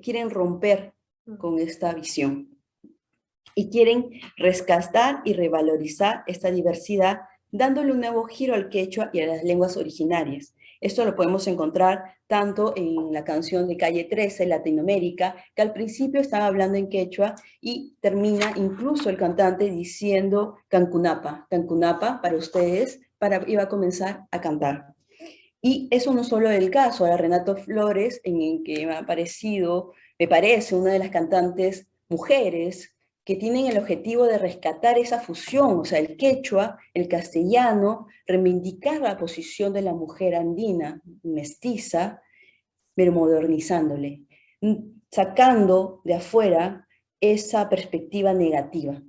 quieren romper con esta visión. Y quieren rescatar y revalorizar esta diversidad, dándole un nuevo giro al quechua y a las lenguas originarias. Esto lo podemos encontrar tanto en la canción de Calle 13, Latinoamérica, que al principio estaba hablando en quechua y termina incluso el cantante diciendo Cancunapa, Cancunapa para ustedes, iba a comenzar a cantar. Y eso no solo el caso, a Renato Flores, en el que me parece una de las cantantes mujeres que tienen el objetivo de rescatar esa fusión, o sea, el quechua, el castellano, reivindicar la posición de la mujer andina, mestiza, pero modernizándole, sacando de afuera esa perspectiva negativa.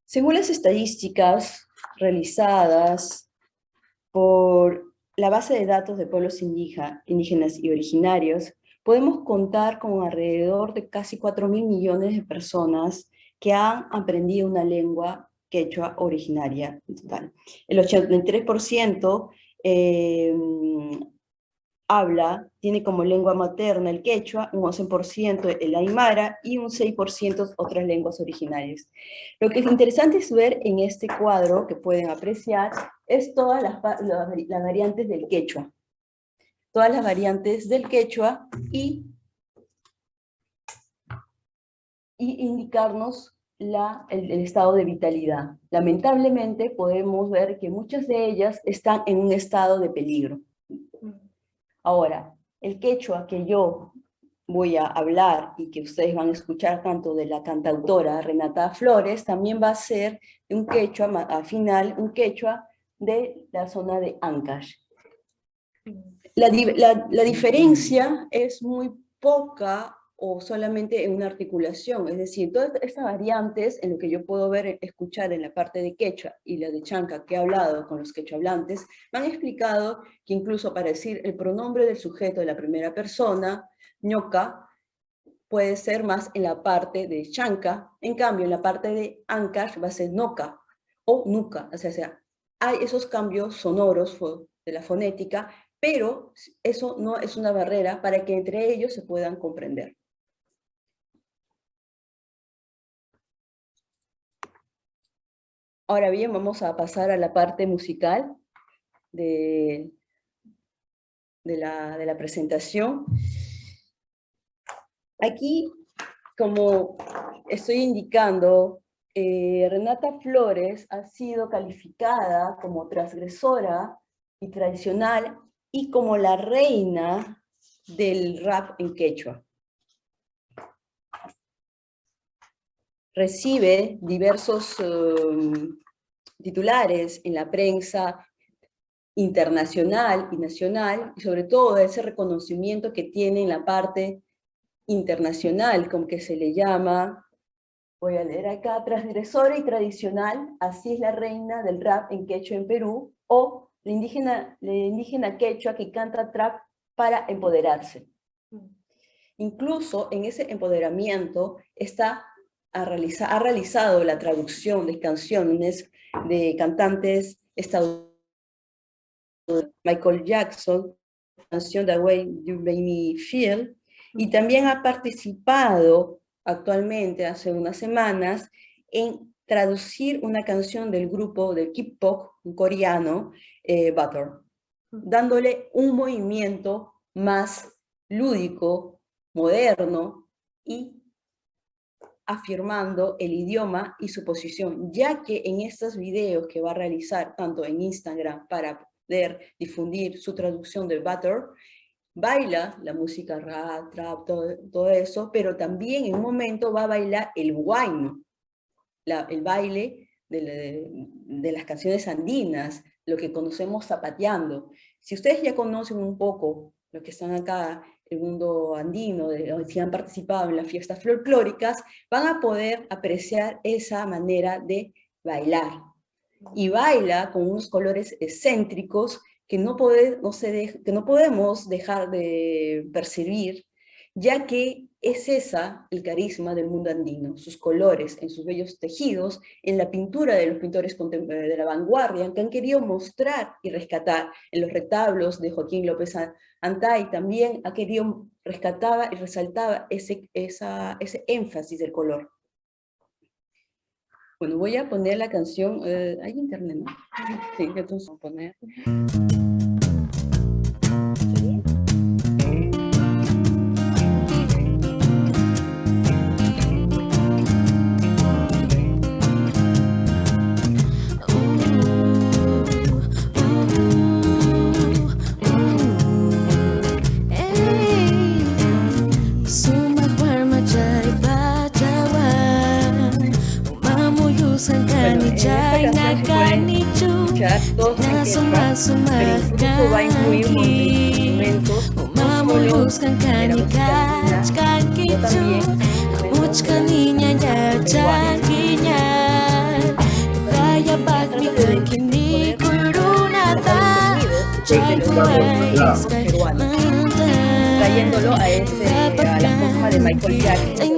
Según las estadísticas realizadas por la base de datos de pueblos indígenas y originarios, podemos contar con alrededor de casi 4.000 millones de personas que han aprendido una lengua quechua originaria total. El 83% tiene como lengua materna el quechua, un 11% el aymara y un 6% otras lenguas originarias. Lo que es interesante es ver en este cuadro, que pueden apreciar, es todas las variantes del quechua. Todas las variantes del quechua y indicarnos el estado de vitalidad. Lamentablemente podemos ver que muchas de ellas están en un estado de peligro. Ahora, el quechua que yo voy a hablar y que ustedes van a escuchar tanto de la cantautora Renata Flores, también va a ser un quechua, al final, un quechua de la zona de Ancash. La diferencia es muy poca o solamente en una articulación, es decir, todas estas variantes en lo que yo puedo ver, escuchar en la parte de quechua y la de chanca que he hablado con los quechohablantes, me han explicado que incluso para decir el pronombre del sujeto de la primera persona, ñoca, puede ser más en la parte de chanca, en cambio en la parte de Ancash va a ser noca o nuca, o sea, hay esos cambios sonoros de la fonética, pero eso no es una barrera para que entre ellos se puedan comprender. Ahora bien, vamos a pasar a la parte musical de la presentación. Aquí, como estoy indicando, Renata Flores ha sido calificada como transgresora y tradicional y como la reina del rap en quechua. Recibe diversos titulares en la prensa internacional y nacional, y sobre todo ese reconocimiento que tiene en la parte internacional, como que se le llama, voy a leer acá, transgresora y tradicional, así es la reina del rap en quechua en Perú, o la indígena quechua que canta trap para empoderarse. Incluso en ese empoderamiento ha realizado la traducción de canciones de cantantes estadounidenses Michael Jackson, canción The Way You Make Me Feel, y también ha participado actualmente, hace unas semanas, en traducir una canción del grupo de K-pop coreano, Butter, dándole un movimiento más lúdico, moderno y afirmando el idioma y su posición, ya que en estos videos que va a realizar tanto en Instagram para poder difundir su traducción de Butter, baila la música rap, trap, todo eso, pero también en un momento va a bailar el huayno, el baile de las canciones andinas, lo que conocemos zapateando. Si ustedes ya conocen un poco los que están acá, el mundo andino, si han participado en las fiestas folclóricas, van a poder apreciar esa manera de bailar. Y baila con unos colores excéntricos que no podemos dejar de percibir, ya que es el carisma del mundo andino, sus colores, en sus bellos tejidos, en la pintura de los pintores de la vanguardia, que han querido mostrar y rescatar en los retablos de Joaquín López Antay, también ha querido rescataba y resaltaba ese énfasis del color. Bueno, voy a poner la canción, ¿hay internet, no? Sí, entonces voy a poner. Todos en fiesta, pero incluso va a incluir un montón de instrumentos, no solo de la música andina, sino también instrumentos de la peruana, trayéndolo a la forma de Michael Jackson.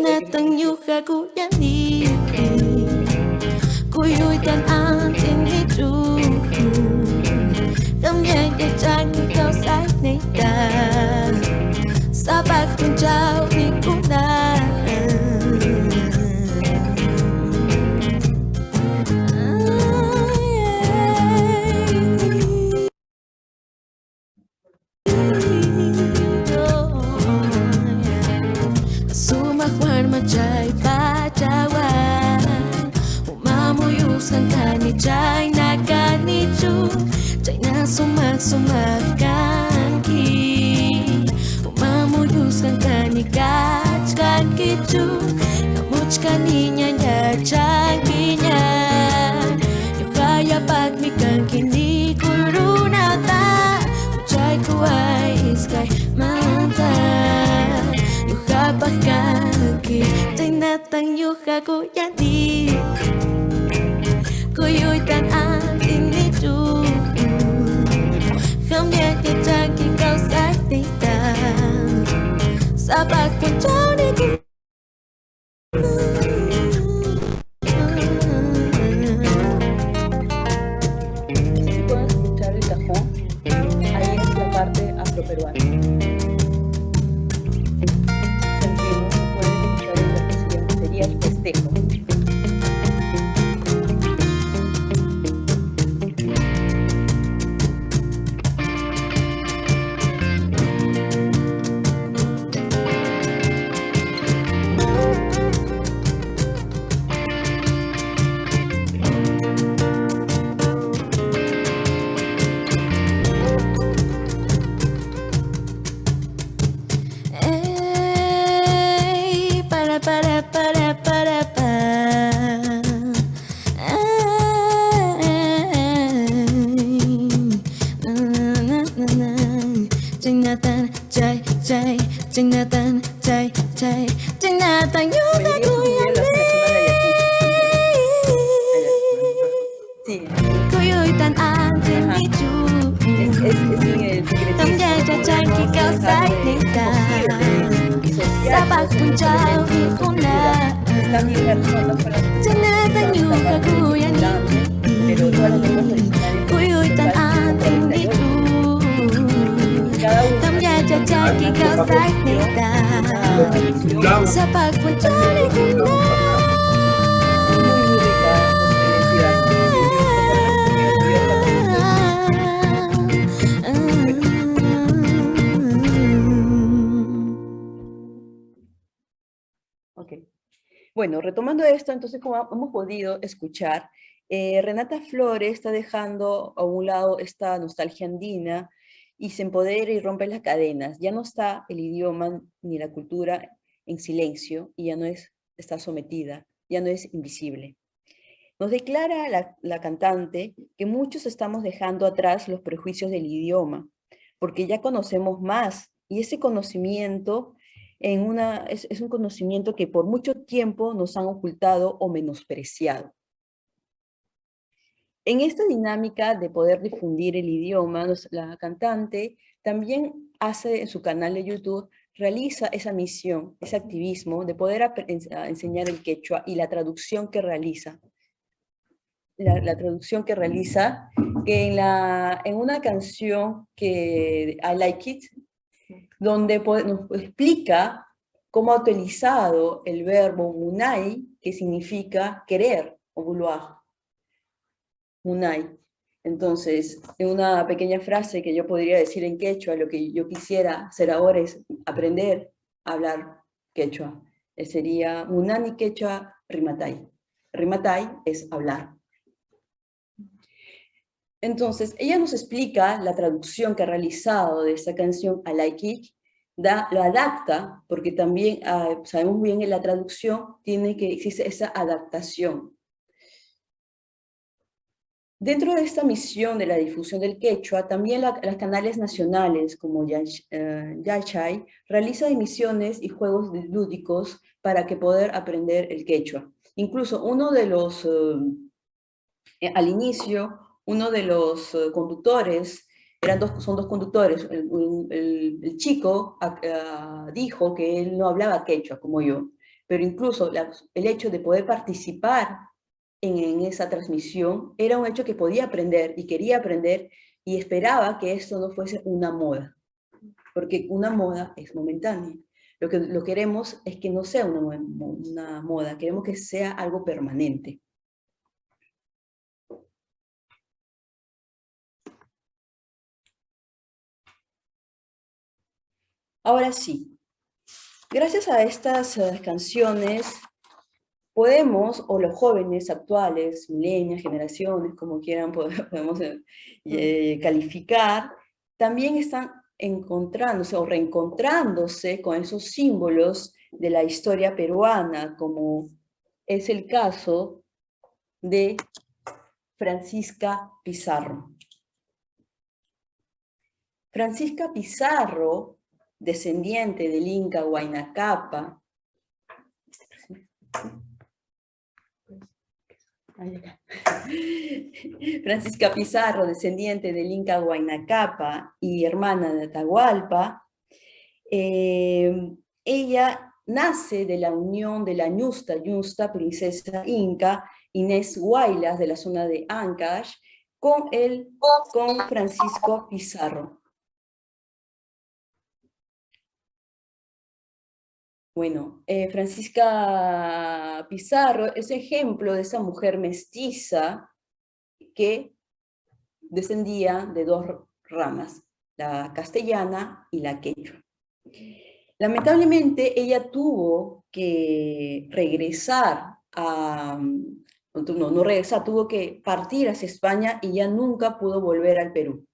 Bueno, retomando esto, entonces como hemos podido escuchar, Renata Flores está dejando a un lado esta nostalgia andina y se empodera y rompe las cadenas. Ya no está el idioma ni la cultura en silencio y ya no está sometida, ya no es invisible. Nos declara la cantante que muchos estamos dejando atrás los prejuicios del idioma, porque ya conocemos más, y ese conocimiento es un conocimiento que por mucho tiempo nos han ocultado o menospreciado. En esta dinámica de poder difundir el idioma, la cantante también hace en su canal de YouTube, realiza esa misión, ese activismo de poder enseñar el quechua y la traducción que realiza. La traducción que realiza, que en una canción que I Like It, donde nos explica cómo ha utilizado el verbo munai, que significa querer, o vouloir. Munai. Entonces, en una pequeña frase que yo podría decir en quechua, lo que yo quisiera hacer ahora es aprender a hablar quechua. Sería Munani quechua rimatai. Rimatai es hablar. Entonces, ella nos explica la traducción que ha realizado de esta canción a Like It, lo adapta, porque también sabemos bien en la traducción existe esa adaptación. Dentro de esta misión de la difusión del quechua, también los canales nacionales como Yachay realiza emisiones y juegos lúdicos para que poder aprender el quechua. Incluso al inicio, uno de los conductores, son dos conductores, el chico dijo que él no hablaba quechua como yo, pero incluso el hecho de poder participar en esa transmisión era un hecho que podía aprender y quería aprender y esperaba que esto no fuese una moda, porque una moda es momentánea. Lo que queremos es que no sea una moda, queremos que sea algo permanente. Ahora sí, gracias a estas canciones podemos, o los jóvenes actuales, milenios, generaciones, como quieran podemos calificar, también están encontrándose o reencontrándose con esos símbolos de la historia peruana, como es el caso de Francisca Pizarro. Francisca Pizarro, descendiente del Inca Huayna Cápac, Francisca Pizarro, descendiente del Inca Huayna Cápac y hermana de Atahualpa, ella nace de la unión de la ñusta, princesa inca, Inés Huaylas, de la zona de Ancash, con Francisco Pizarro. Bueno, Francisca Pizarro es ejemplo de esa mujer mestiza que descendía de dos ramas, la castellana y la quechua. Lamentablemente ella tuvo que regresar tuvo que partir hacia España y ya nunca pudo volver al Perú.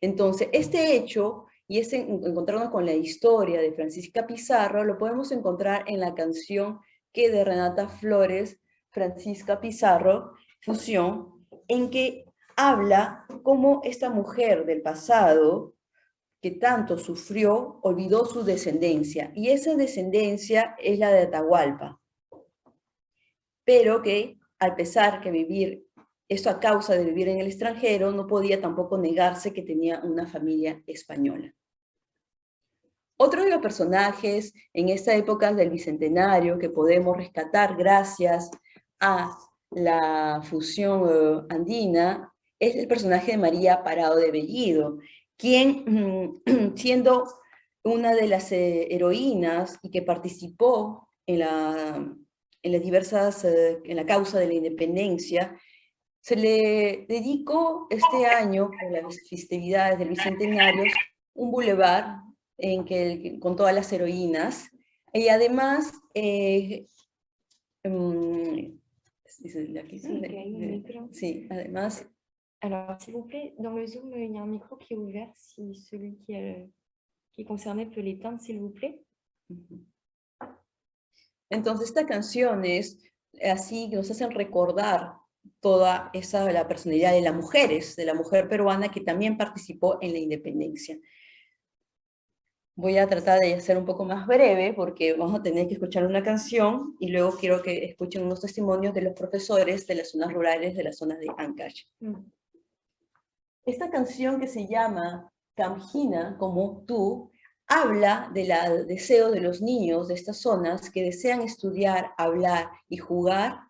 Entonces, este hecho y encontrarnos con la historia de Francisca Pizarro lo podemos encontrar en la canción que de Renata Flores, Francisca Pizarro, fusión, en que habla cómo esta mujer del pasado que tanto sufrió, olvidó su descendencia, y esa descendencia es la de Atahualpa, pero que al pesar que esto a causa de vivir en el extranjero, no podía tampoco negarse que tenía una familia española. Otro de los personajes en esta época del Bicentenario que podemos rescatar gracias a la fusión andina es el personaje de María Parado de Bellido, quien, siendo una de las heroínas y que participó en la causa de la independencia, se le dedicó este año, por las festividades del Bicentenario, un bulevar con todas las heroínas, y además Sí, además. Alors, s'il vous plaît, dans le Zoom, il y a un micro qui est ouvert. Si celui qui est concerné peut l'éteindre, s'il vous plaît. Entonces, estas canciones así nos hacen recordar toda la personalidad de las mujeres, de la mujer peruana que también participó en la independencia. Voy a tratar de ser un poco más breve porque vamos a tener que escuchar una canción y luego quiero que escuchen unos testimonios de los profesores de las zonas rurales, de las zonas de Ancash. Esta canción que se llama Camjina, como tú, habla del deseo de los niños de estas zonas que desean estudiar, hablar y jugar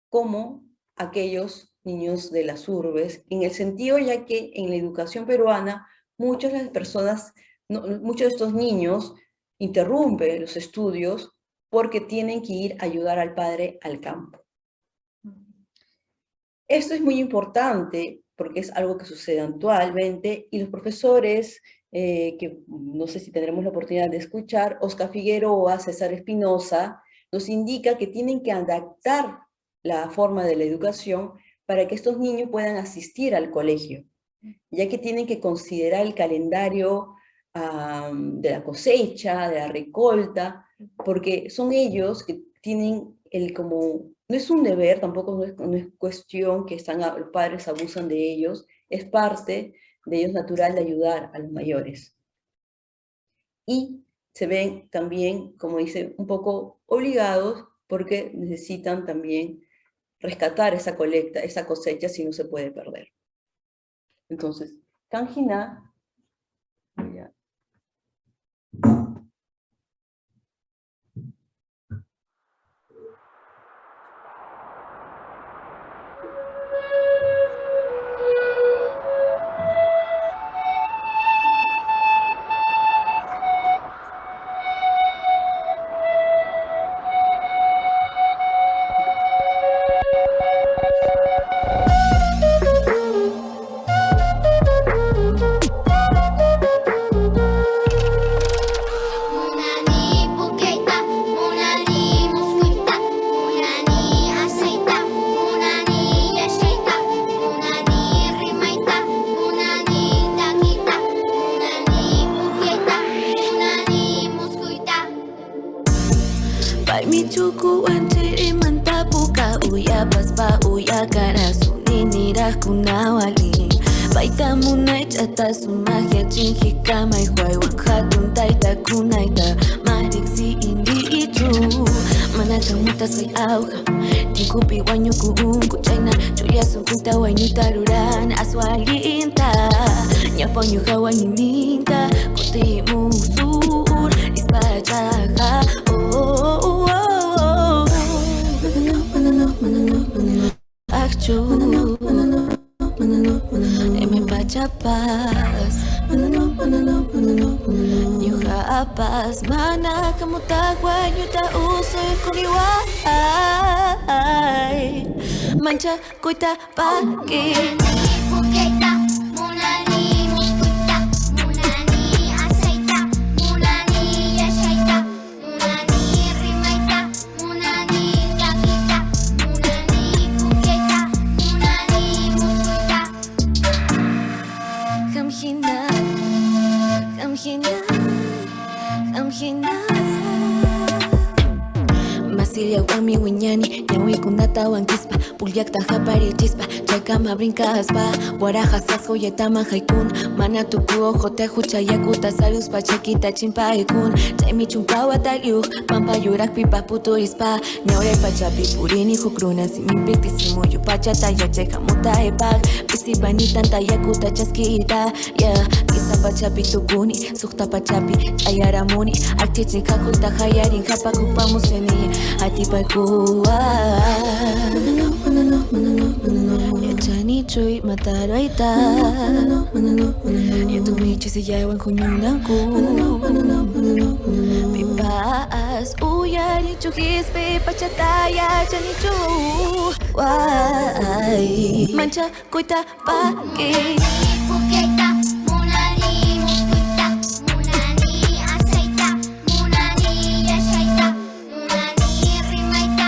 como aquellos niños de las urbes, en el sentido ya que en la educación peruana muchas de las personas, muchos de estos niños interrumpen los estudios porque tienen que ir a ayudar al padre al campo. Esto es muy importante porque es algo que sucede actualmente y los profesores, que no sé si tendremos la oportunidad de escuchar, Oscar Figueroa, César Espinosa, nos indica que tienen que adaptar la forma de la educación para que estos niños puedan asistir al colegio, ya que tienen que considerar el calendario de la cosecha, de la recolta, porque son ellos que tienen no es un deber, tampoco no es cuestión que los padres abusan de ellos, es parte de ellos natural de ayudar a los mayores. Y se ven también, como dice, un poco obligados porque necesitan también rescatar esa cosecha si no se puede perder. Entonces, Camjina, magia chinjikama igual hatun taita kunaita mariksi indiichu manaka muta soy auja tinkupi wanyuku unku chaina chuya sunkuta wainita ruran aswalinta nyaponyuja waininta kuti musur ispachaja Akchu Eme pachapas Nyuha apas Mana kamutagwa Nyuta usoy kuriwai Mancha kuita pagi Masilia wami wiñani Ñawi kunata wankispa Pulyak taja pari chispa Chaykama brinkaspa Waraja sasjo yetama haikun Mana tuku ojo te huchayakuta Saluspa chakita chimpa ikun Chaymi chumpa wataliuk Pampa yurak pipa puto ispa Ñaure pachapi purini hukruna Simin pisti simuyu pachata Yacheja muta epak Pisi banitan tayakuta chaskita Yeah Kisa pachapi tukuni Sukta pachapi Chayaramuni Akchichi kakulta hayarin Hapa kupamuseni Atipa kuwa Yachani chui mataroita Yatumichi si yawan kunyunaku Pipas uyari chuhispe pachataya chanichu Wai Mancha kuita pagi Munani aceita, munani yachaita, munani rimaita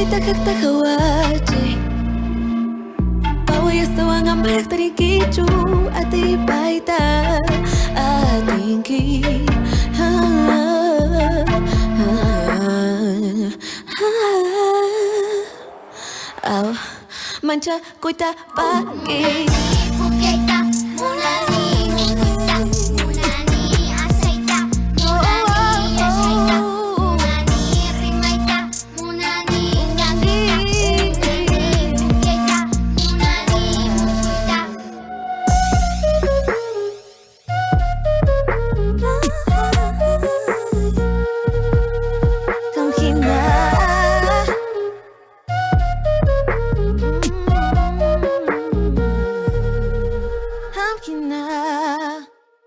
kita kakta kawaji Pawai astawan ang marak tarikichu Ati baita atingki Mancha kuita pagi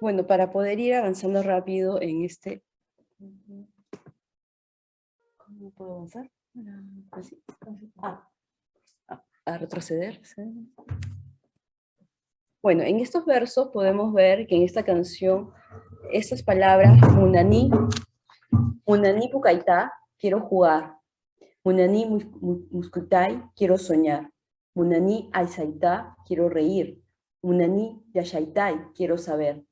Bueno, para poder ir avanzando rápido en este... ¿Cómo puedo avanzar? Así. A retroceder. Bueno, en estos versos podemos ver que en esta canción, estas palabras, Munani, Munani Pukaita, quiero jugar. Munani Muskutai, quiero soñar. Munani Aisaita, quiero reír. Munani Yashaitai, quiero saber.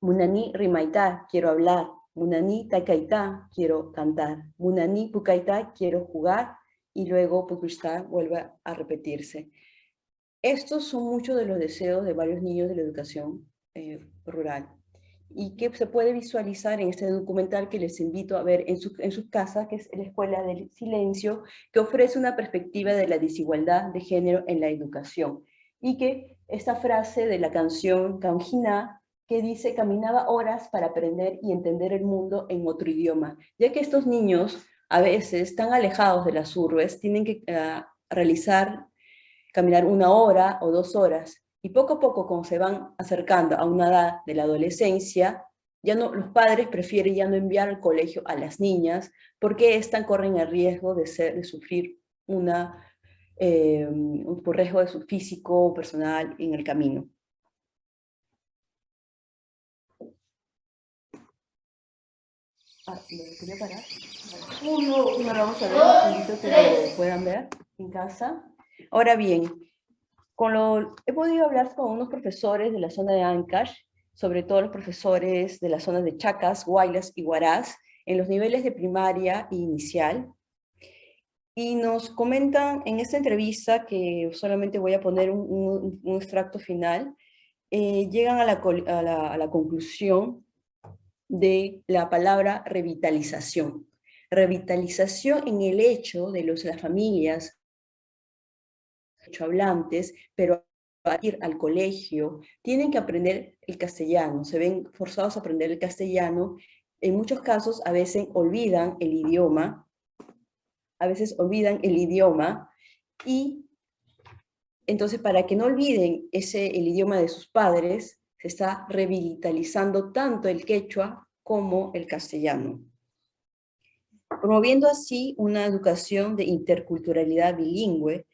Munani Rimaita, quiero hablar. Munani Takaita, quiero cantar. Munani Pukaita, quiero jugar. Y luego Pukushta vuelve a repetirse. Estos son muchos de los deseos de varios niños de la educación rural. Y que se puede visualizar en este documental que les invito a ver en sus casas, que es la Escuela del Silencio, que ofrece una perspectiva de la desigualdad de género en la educación. Y que esta frase de la canción Kaunjina, que dice, caminaba horas para aprender y entender el mundo en otro idioma, ya que estos niños a veces, tan alejados de las urbes, tienen que caminar 1 hora o 2 horas, y poco a poco, como se van acercando a una edad de la adolescencia, los padres prefieren ya no enviar al colegio a las niñas, porque éstas corren el riesgo de sufrir un riesgo de su físico personal en el camino. ¿Quería parar? No lo vamos a ver, invito que lo puedan ver en casa. Ahora bien, he podido hablar con unos profesores de la zona de Ancash, sobre todo los profesores de las zonas de Chacas, Huaylas y Huaraz, en los niveles de primaria e inicial, y nos comentan en esta entrevista, que solamente voy a poner un extracto final, llegan a la conclusión de la palabra revitalización. Revitalización en el hecho de las familias hablantes, pero para ir al colegio tienen que aprender el castellano, se ven forzados a aprender el castellano, en muchos casos a veces olvidan el idioma, y entonces para que no olviden el idioma de sus padres, se está revitalizando tanto el quechua como el castellano, promoviendo así una educación de interculturalidad bilingüe.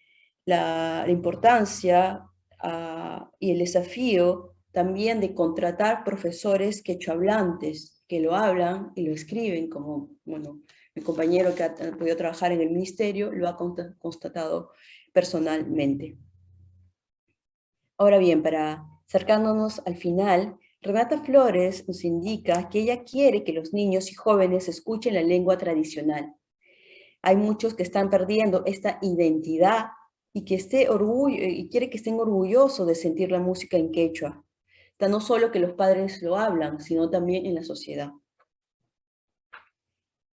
La importancia y el desafío también de contratar profesores quechuahablantes que lo hablan y lo escriben, como mi compañero que ha podido trabajar en el ministerio lo ha constatado personalmente. Ahora bien, acercándonos al final, Renata Flores nos indica que ella quiere que los niños y jóvenes escuchen la lengua tradicional. Hay muchos que están perdiendo esta identidad y quiere que estén orgullosos de sentir la música en quechua. No solo que los padres lo hablan, sino también en la sociedad.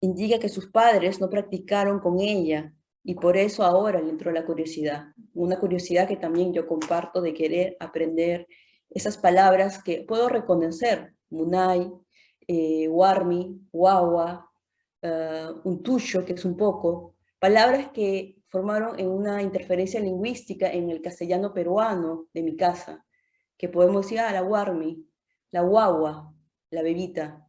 Indica que sus padres no practicaron con ella y por eso ahora le entró la curiosidad. Una curiosidad que también yo comparto, de querer aprender esas palabras que puedo reconocer: munay, warmi, guagua, untuyo, que es un poco, palabras que formaron en una interferencia lingüística en el castellano peruano de mi casa, que podemos decir, la warmi, la guagua, la bebita.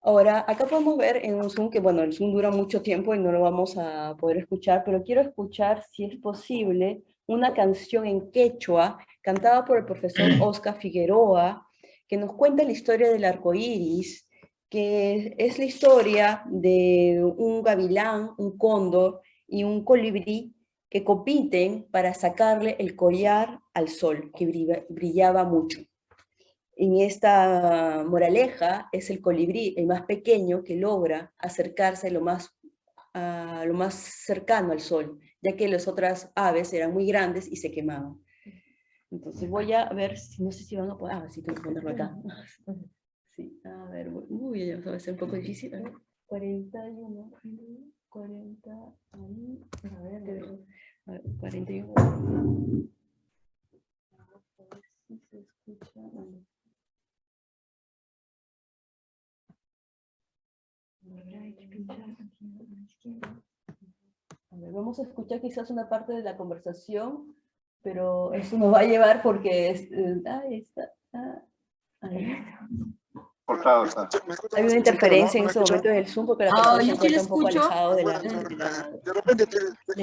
Ahora, acá podemos ver en un Zoom que, el Zoom dura mucho tiempo y no lo vamos a poder escuchar, pero quiero escuchar, si es posible, una canción en quechua, cantada por el profesor Oscar Figueroa, que nos cuenta la historia del arco iris, que es la historia de un gavilán, un cóndor y un colibrí que compiten para sacarle el collar al sol, que brillaba mucho. En esta moraleja es el colibrí, el más pequeño, que logra acercarse lo más cercano al sol, ya que las otras aves eran muy grandes y se quemaban. Entonces voy a ver, no sé si van a poder, sí tengo que ponerlo acá. Sí, a ver, uy, ya va a ser un poco difícil. A ver, 41, 40, a ver, 41. A ver si se escucha. A ver, vamos a escuchar quizás una parte de la conversación, pero eso nos va a llevar porque ahí está. Ahí. Cortado está. Hay una interferencia en ese momento del Zoom porque la tecnología se encuentra un poco alejado de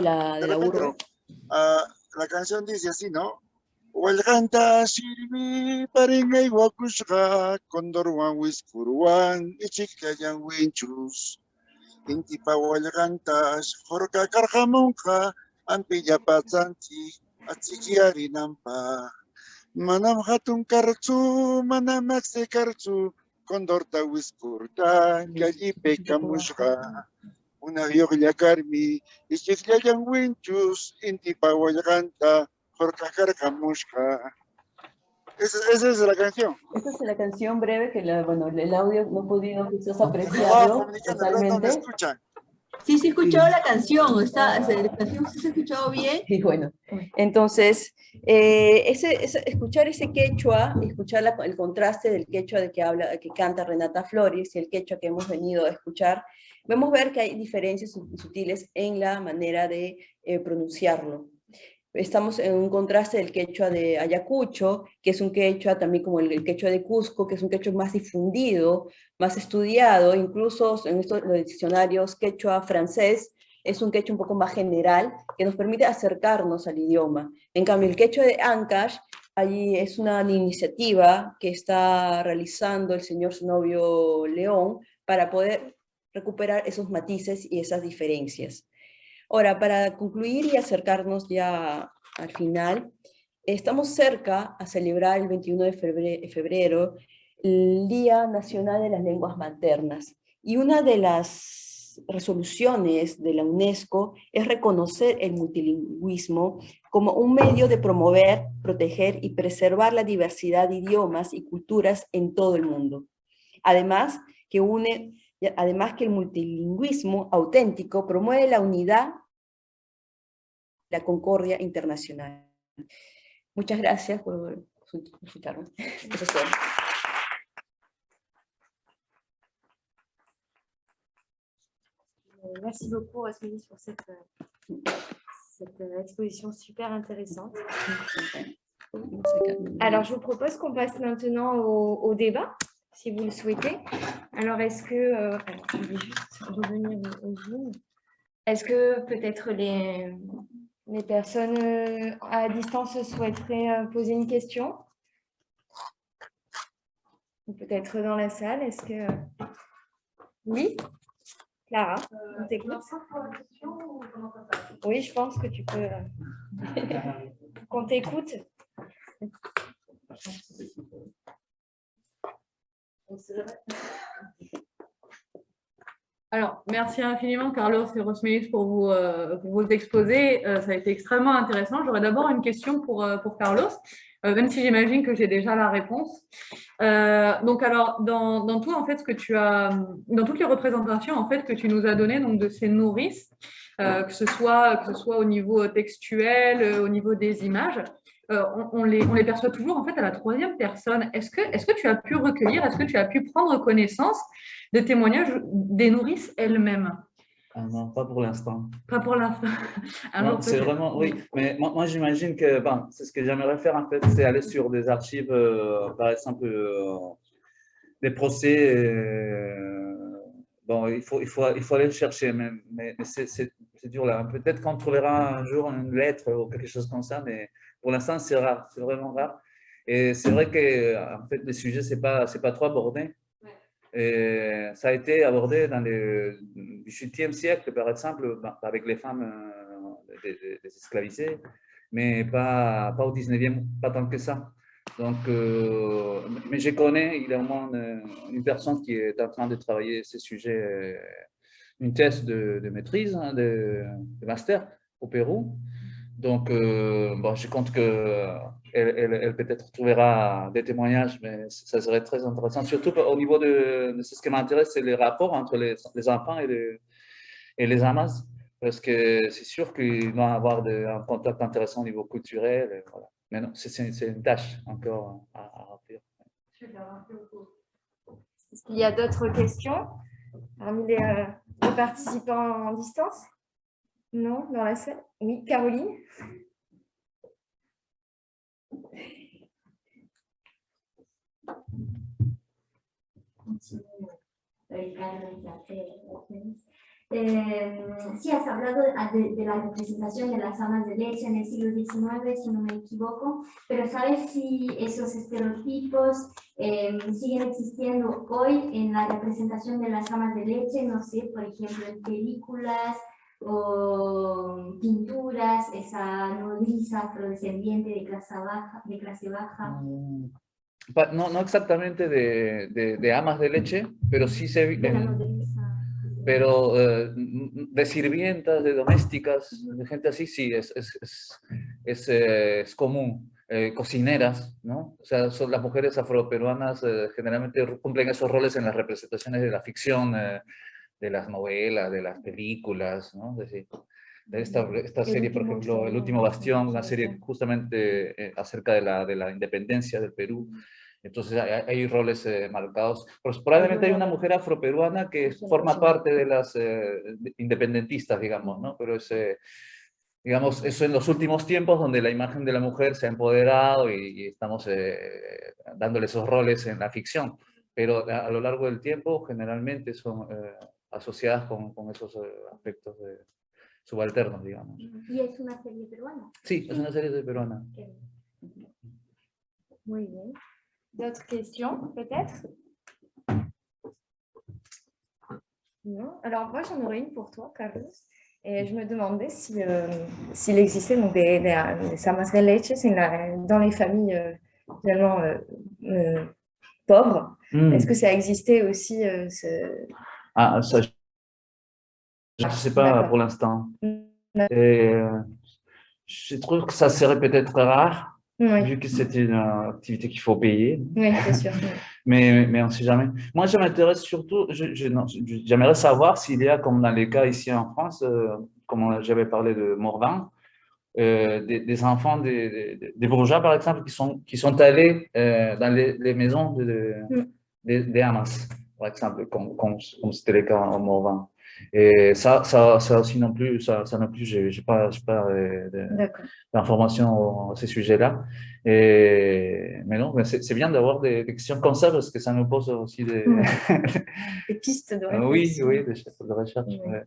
la urbe. La canción dice así, ¿no? Walganta sirvi paringay wakushka kondorwan wispuruan ichikayan winchus. Inti pa walgantas jorka karjamonka ampilla patsanti atsikiari nampa. Manam hatun karchu, manam akse karchu, kondorta wispurta, gallipe kamushka. Una viola carmi, ichikayan winchus, inti pa walganta. Esa es la canción. Esta es la canción breve que bueno, el audio no he podido quizás apreciarlo totalmente. ¿Me escuchan? Sí, se escuchó la canción, la canción sí se ha escuchado bien. Y bueno, entonces, escuchar ese quechua, escuchar el contraste del quechua de que canta Renata Flores y el quechua que hemos venido a escuchar, vemos ver que hay diferencias sutiles en la manera de pronunciarlo. Estamos en un contraste del quechua de Ayacucho, que es un quechua también como el quechua de Cusco, que es un quechua más difundido, más estudiado, incluso en estos los diccionarios quechua francés, es un quechua un poco más general, que nos permite acercarnos al idioma. En cambio, el quechua de Ancash, allí es una iniciativa que está realizando el señor Zenobio León para poder recuperar esos matices y esas diferencias. Ahora, para concluir y acercarnos ya al final, estamos cerca a celebrar el 21 de febrero el Día Nacional de las Lenguas Maternas. Y una de las resoluciones de la UNESCO es reconocer el multilingüismo como un medio de promover, proteger y preservar la diversidad de idiomas y culturas en todo el mundo. Además que el multilingüismo auténtico promueve la unidad y la concordia internacional. Muchas gracias por escucharme. Eso es todo. Merci beaucoup, Asmini, pour cette exposition super intéressante. Alors, je vous propose qu'on passe maintenant au débat, si vous le souhaitez. Alors, est-ce que... alors, je vais juste revenir au Zoom. Est-ce que peut-être les personnes à distance souhaiteraient poser une question? Ou peut-être dans la salle, est-ce que... Oui, Clara, on t'écoute. Oui, je pense que tu peux... qu'on t'écoute. Alors, merci infiniment, Carlos et Rosmélis, pour vos exposés. Ça a été extrêmement intéressant. J'aurais d'abord une question pour Carlos, même si j'imagine que j'ai déjà la réponse. Donc, alors, dans tout, en fait, ce que tu as, dans toutes les représentations, en fait, que tu nous as données, donc, de ces nourrices, que ce soit au niveau textuel, au niveau des images, on les perçoit toujours, en fait, à la troisième personne. Est-ce que tu as pu recueillir, est-ce que tu as pu prendre connaissance de témoignages des nourrices elles-mêmes? Non, pas pour l'instant. Pas pour l'instant. C'est vraiment, oui. Mais moi j'imagine que, bon, c'est ce que j'aimerais faire en fait, c'est aller sur des archives, par exemple, des procès. Bon, il faut aller le chercher, mais c'est dur là. Peut-être qu'on trouvera un jour une lettre ou quelque chose comme ça, mais pour l'instant c'est rare, c'est vraiment rare. Et c'est vrai que en fait le sujet c'est pas trop abordé. Ça a été abordé dans le XVIIIe siècle, par exemple, avec les femmes des esclavisées, mais pas au XIXe, pas tant que ça. Donc, mais je connais, il y a au moins une personne qui est en train de travailler ces sujets, une thèse de maîtrise, hein, de master au Pérou. Donc, bon, je compte qu'elle peut-être trouvera des témoignages, mais ça serait très intéressant. Surtout au niveau de ce qui m'intéresse, c'est les rapports entre les enfants et les amas, parce que c'est sûr qu'il doit y avoir un contact intéressant au niveau culturel. Et voilà. Mais non, c'est une tâche encore à remplir. Est-ce qu'il y a d'autres questions parmi les participants en distance? Non, dans la salle? Oui, Caroline? Sí, has hablado de la representación de las amas de leche en el siglo XIX, si no me equivoco, pero ¿sabes si esos estereotipos siguen existiendo hoy en la representación de las amas de leche? No sé, por ejemplo, en películas o pinturas, esa nodriza afrodescendiente de clase baja. No exactamente de amas de leche, pero sí se... De la nodriza. Pero de sirvientas, de domésticas, de gente así, sí, es común. Cocineras, ¿no? O sea, las mujeres afroperuanas generalmente cumplen esos roles en las representaciones de la ficción, de las novelas, de las películas, ¿no? De esta serie, por ejemplo, El Último Bastión, una serie justamente acerca de la independencia del Perú. Entonces hay roles marcados. Pues, probablemente hay una mujer afroperuana que forma parte de las independentistas, digamos, ¿no? Pero digamos, eso en los últimos tiempos donde la imagen de la mujer se ha empoderado y estamos dándole esos roles en la ficción. Pero a lo largo del tiempo generalmente son asociadas con esos aspectos subalternos, digamos. ¿Y es una serie peruana? Sí, es una serie peruana. Muy bien. D'autres questions, peut-être? Non. Alors, moi, j'en aurais une pour toi, Carlos. Et je me demandais s'il existait donc, des amas de leche dans les familles finalement pauvres. Est-ce que ça existait aussi Ah, ça, je ne sais pas pour l'instant. Je trouve que ça serait peut-être rare. Oui. Vu que c'est une activité qu'il faut payer. Oui, c'est sûr. mais on ne sait jamais. Moi, je m'intéresse surtout, j'aimerais savoir s'il y a, comme dans les cas ici en France, comme j'avais parlé de Morvan, des enfants, des bourgeois, par exemple, qui sont allés dans les maisons des Hamas, par exemple, comme c'était le cas en Morvan. Et ça aussi non plus, ça non plus, je n'ai pas d'informations à ces sujets-là. Mais non, c'est bien d'avoir des questions comme ça parce que ça nous pose aussi des pistes de réflexion. Oui, des choses de recherche. Oui. Ouais.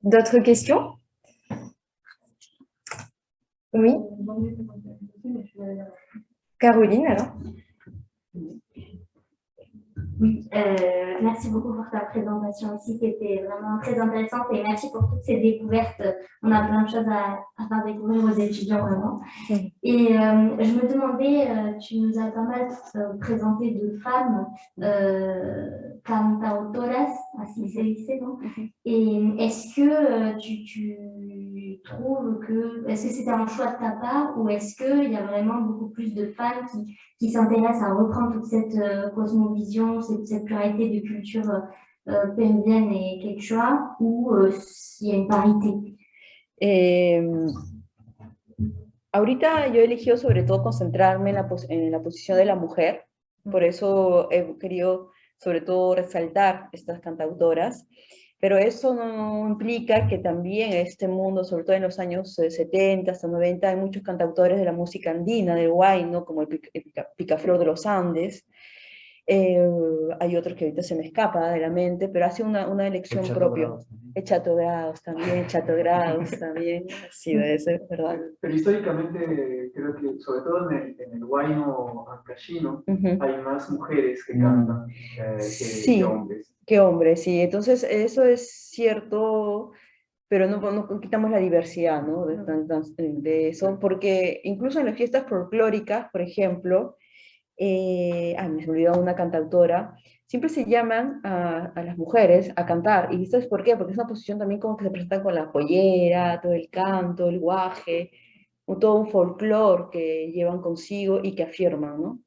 D'autres questions? Oui. Caroline, alors? Oui, merci beaucoup pour ta présentation aussi, qui était vraiment très intéressante et merci pour toutes ces découvertes. On a plein de choses à faire découvrir aux étudiants vraiment. Et je me demandais, tu nous as pas mal présenté de femmes cantautoras, así se dice, non? Et est-ce que tu trouves que, est-ce que c'était un choix de ta part ou est-ce qu'il y a vraiment beaucoup plus de femmes qui s'intéressent à reprendre toute cette cosmovision, cette pluralité de culture péruvienne et quechua, ou s'il y a une parité? Ahorita yo he elegido sobre todo concentrarme en la posición de la mujer, por eso he querido sobre todo resaltar estas cantautoras, pero eso no implica que también en este mundo, sobre todo en los años 70 hasta 90, hay muchos cantautores de la música andina, del huayno, como el Picaflor de los Andes, Hay otros que ahorita se me escapa de la mente, pero hace una elección Chato propia. Grados también. Chato Grados también, sí, debe ser, ¿verdad? Pero históricamente creo que, sobre todo en el huayno ancashino, Ujú. hay más mujeres que cantan Sí. que hombres. Qué hombre, sí. Entonces, eso es cierto, pero no quitamos la diversidad, ¿no? De eso, porque incluso en las fiestas folclóricas, por ejemplo, me olvidó una cantautora, siempre se llaman a las mujeres a cantar. ¿Y sabes por qué? Porque es una posición también como que se presentan con la pollera, todo el canto, el guaje, todo un folclore que llevan consigo y que afirman, ¿no?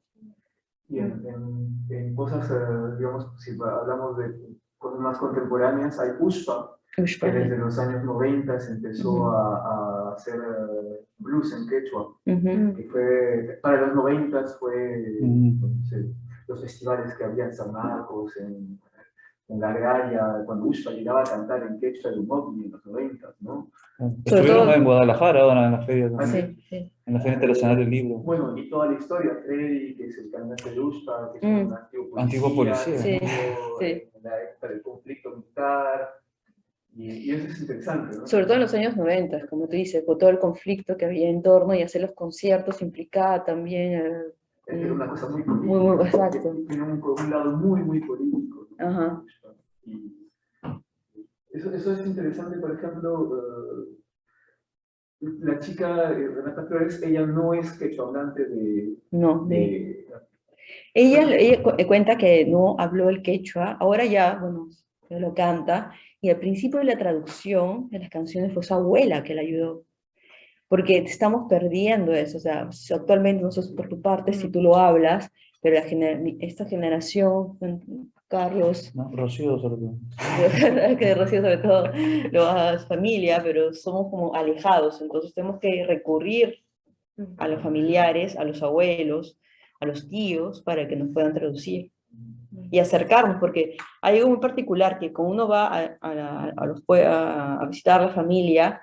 Y en cosas, digamos, si hablamos de cosas más contemporáneas, hay USPA, que desde los años 90 se empezó a hacer blues en quechua, que fue, para los 90 fue los festivales que había en San Marcos, en la agraria, cuando USPA llegaba a cantar en quechua de un ovni en los 90, ¿no? Estuvieron en Guadalajara ahora en la feria también. Sí. En la Feria Internacional del Libro. Bueno, y toda la historia, Freddy, que es el cantante de USPA, que es un antiguo policía, Sí. en la época del conflicto militar, y eso es interesante, ¿no? Sobre todo en los años 90, como tú dices, con todo el conflicto que había en torno y hacer los conciertos implicaba también... Era una cosa muy política. Muy exacto. Tiene un lado muy, muy político, ¿no? Ajá. Y eso es interesante, por ejemplo, la chica Renata Flores, ella no es quechohablante Ella cuenta que no habló el quechua, ahora ya, bueno, ya lo canta, y al principio de la traducción de las canciones fue su abuela que la ayudó, porque estamos perdiendo eso, o sea, actualmente no sé por tu parte si tú lo hablas, pero esta generación, Carlos, No, Rocío sobre todo. que de Rocío sobre todo, es familia, pero somos como alejados, entonces tenemos que recurrir a los familiares, a los abuelos, a los tíos, para que nos puedan traducir y acercarnos, porque hay algo muy particular, que cuando uno va a visitar a la familia,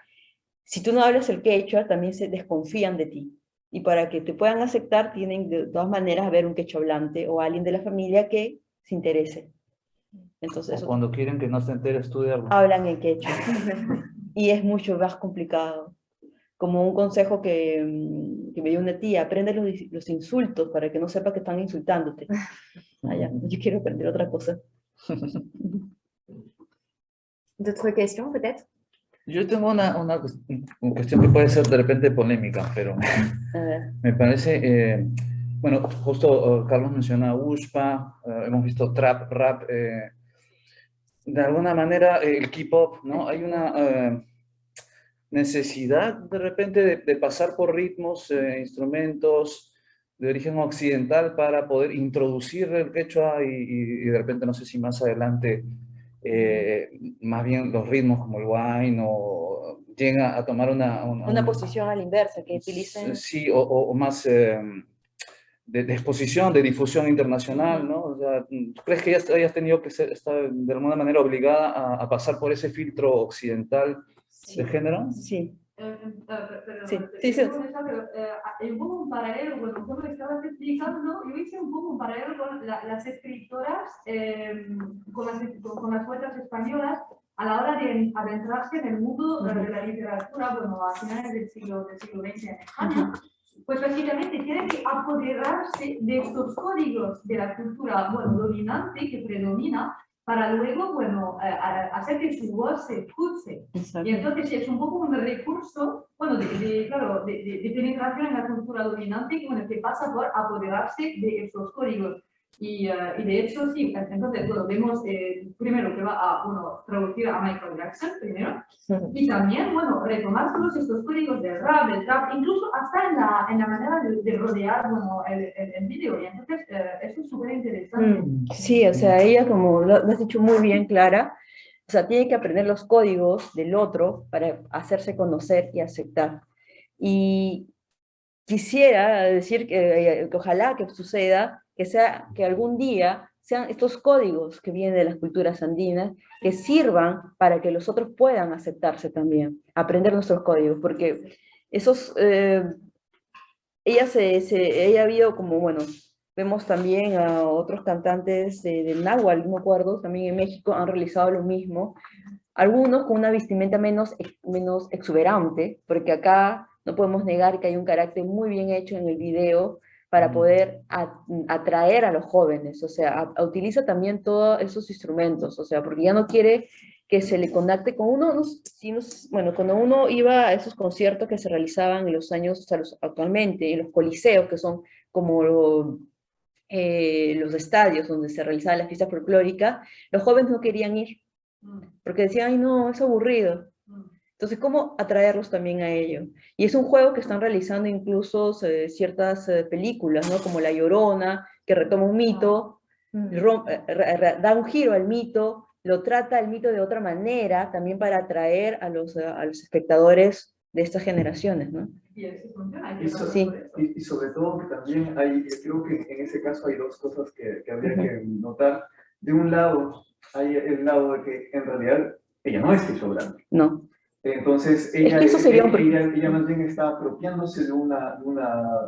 si tú no hablas el quechua, también se desconfían de ti. Y para que te puedan aceptar, tienen de todas maneras haber un quechua hablante o alguien de la familia que se interese. Entonces, O cuando quieren que no se entere, estudiarlo. hablan en quechua. Y es mucho más complicado. Como un consejo que me dio una tía, aprende los insultos para que no sepa que están insultándote. Yo quiero aprender otra cosa. D'autres questions, peut-être? Yo tengo una cuestión que puede ser de repente polémica, pero me parece, bueno, justo Carlos menciona USPA, hemos visto trap, rap, de alguna manera el K-pop, ¿no? Hay una necesidad de repente de pasar por ritmos, instrumentos de origen occidental para poder introducir el quechua y de repente no sé si más adelante más bien los ritmos como el wine o llega a tomar una posición a la inversa, que utilicen... Sí, o más de exposición, de difusión internacional, ¿no? O sea, ¿tú crees que ya hayas tenido que estar de alguna manera obligada a pasar por ese filtro occidental de género? Sí. Un poco un paralelo, bueno, como estabas explicando, yo hice un poco un paralelo con las escritoras, con las poetas españolas, a la hora de adentrarse en el mundo de la literatura, bueno, a finales del siglo XX en España. Pues básicamente tienen que apoderarse de estos códigos de la cultura, bueno, dominante que predomina, para luego, bueno, hacer que su voz se escuche. Exacto. Y entonces es un poco un recurso, bueno, claro, de penetración en la cultura dominante con el que pasa por apoderarse de estos códigos. Y de hecho, sí, entonces, bueno, vemos primero que va a, bueno, traducir a Michael Jackson, primero, y también, bueno, retomar todos estos códigos del rap, del trap, incluso hasta en la manera de rodear, bueno, el vídeo, y entonces eso es súper interesante. Sí, o sea, ella, como lo has dicho muy bien, Clara, o sea, tiene que aprender los códigos del otro para hacerse conocer y aceptar. Y quisiera decir que ojalá que suceda, que algún día sean estos códigos que vienen de las culturas andinas, que sirvan para que los otros puedan aceptarse también, aprender nuestros códigos, porque esos, ella ha habido como, bueno, Vemos también a otros cantantes del náhuatl, no me acuerdo, también en México han realizado lo mismo. Algunos con una vestimenta menos exuberante, porque acá no podemos negar que hay un carácter muy bien hecho en el video para poder atraer a los jóvenes, o sea, utiliza también todos esos instrumentos, o sea, porque ya no quiere que se le contacte con uno, bueno, cuando uno iba a esos conciertos que se realizaban en los años, o sea, actualmente, en los coliseos, que son como los estadios donde se realizaba la fiesta folclórica, los jóvenes no querían ir, porque decían, ay no, es aburrido. Entonces, ¿cómo atraerlos también a ello? Y es un juego que están realizando incluso ciertas películas, ¿no? Como La Llorona, que retoma un mito, da un giro al mito, lo trata el mito de otra manera, también para atraer a los espectadores de estas generaciones, ¿no? Y eso funciona. Sí. Y sobre todo que también hay, yo creo que en ese caso hay dos cosas que habría que notar. De un lado, hay el lado de que en realidad ella no es quechua-hablante. No. Entonces, ella más bien está apropiándose de una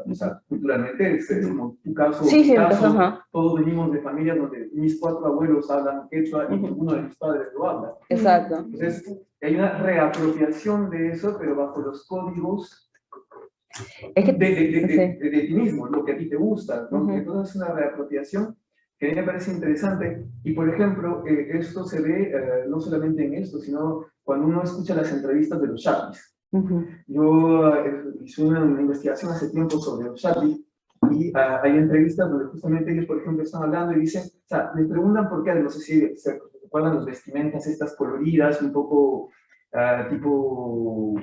o sea, culturalmente, es como tu caso, todos venimos de familias donde mis 4 abuelos hablan quechua y uno de mis padres lo habla. Exacto. Entonces, hay una reapropiación de eso, pero bajo los códigos de ti mismo, lo que a ti te gusta, ¿no? Entonces, es una reapropiación que a mí me parece interesante, y por ejemplo, esto se ve no solamente en esto, sino cuando uno escucha las entrevistas de los Chapis. Yo hice una investigación hace tiempo sobre los Chapis, y hay entrevistas donde justamente ellos, por ejemplo, están hablando y dicen, o sea, les preguntan por qué, no sé si se recuerdan los vestimentas estas coloridas, un poco tipo,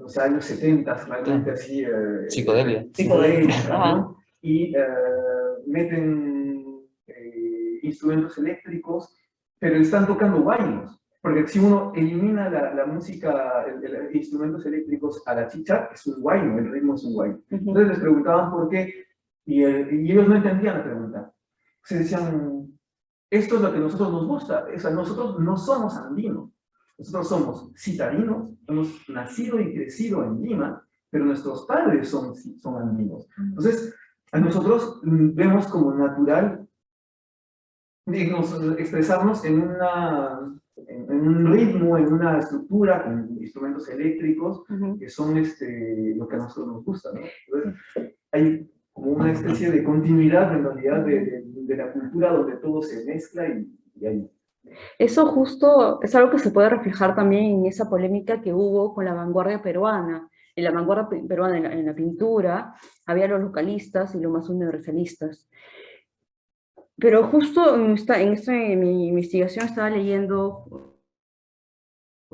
no sé, años 70, realmente así. Psicodelia. ¿No? Y meten instrumentos eléctricos, pero están tocando guaynos, porque si uno elimina la música, instrumentos eléctricos a la chicha, es un guayno, el ritmo es un guayno. Entonces les preguntaban por qué, y ellos no entendían la pregunta. Se decían, esto es lo que a nosotros nos gusta, o sea, nosotros no somos andinos, nosotros somos citadinos, hemos nacido y crecido en Lima, pero nuestros padres son andinos. Entonces, a nosotros vemos como natural, digamos, expresarnos en un ritmo, en una estructura, con instrumentos eléctricos, que son lo que a nosotros nos gusta, ¿no? Entonces, hay como una especie de continuidad, en realidad, de la cultura donde todo se mezcla y hay... Eso justo es algo que se puede reflejar también en esa polémica que hubo con la vanguardia peruana. En la vanguardia peruana, en la pintura, había los localistas y los más universalistas. Pero justo en mi investigación estaba leyendo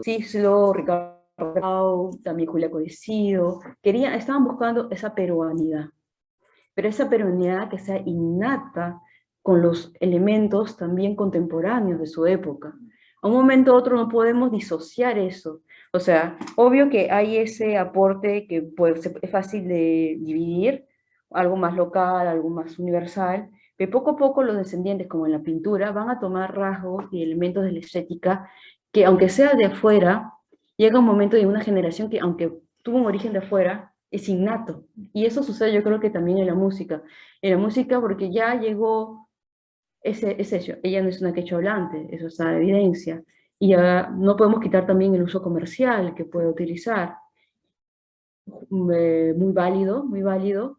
Cislo, Ricardo, también Julia Codicido, estaban buscando esa peruanidad, pero esa peruanidad que sea innata con los elementos también contemporáneos de su época. A un momento u otro no podemos disociar eso. O sea, obvio que hay ese aporte que es fácil de dividir, algo más local, algo más universal, pero poco a poco los descendientes, como en la pintura, van a tomar rasgos y elementos de la estética que, aunque sea de afuera, llega un momento de una generación que, aunque tuvo un origen de afuera, es innato. Y eso sucede, yo creo que también en la música. En la música, porque ya llegó ese hecho. Ella no es una quechua hablante, eso está en evidencia. Y ya no podemos quitar también el uso comercial que puede utilizar. Muy válido, muy válido.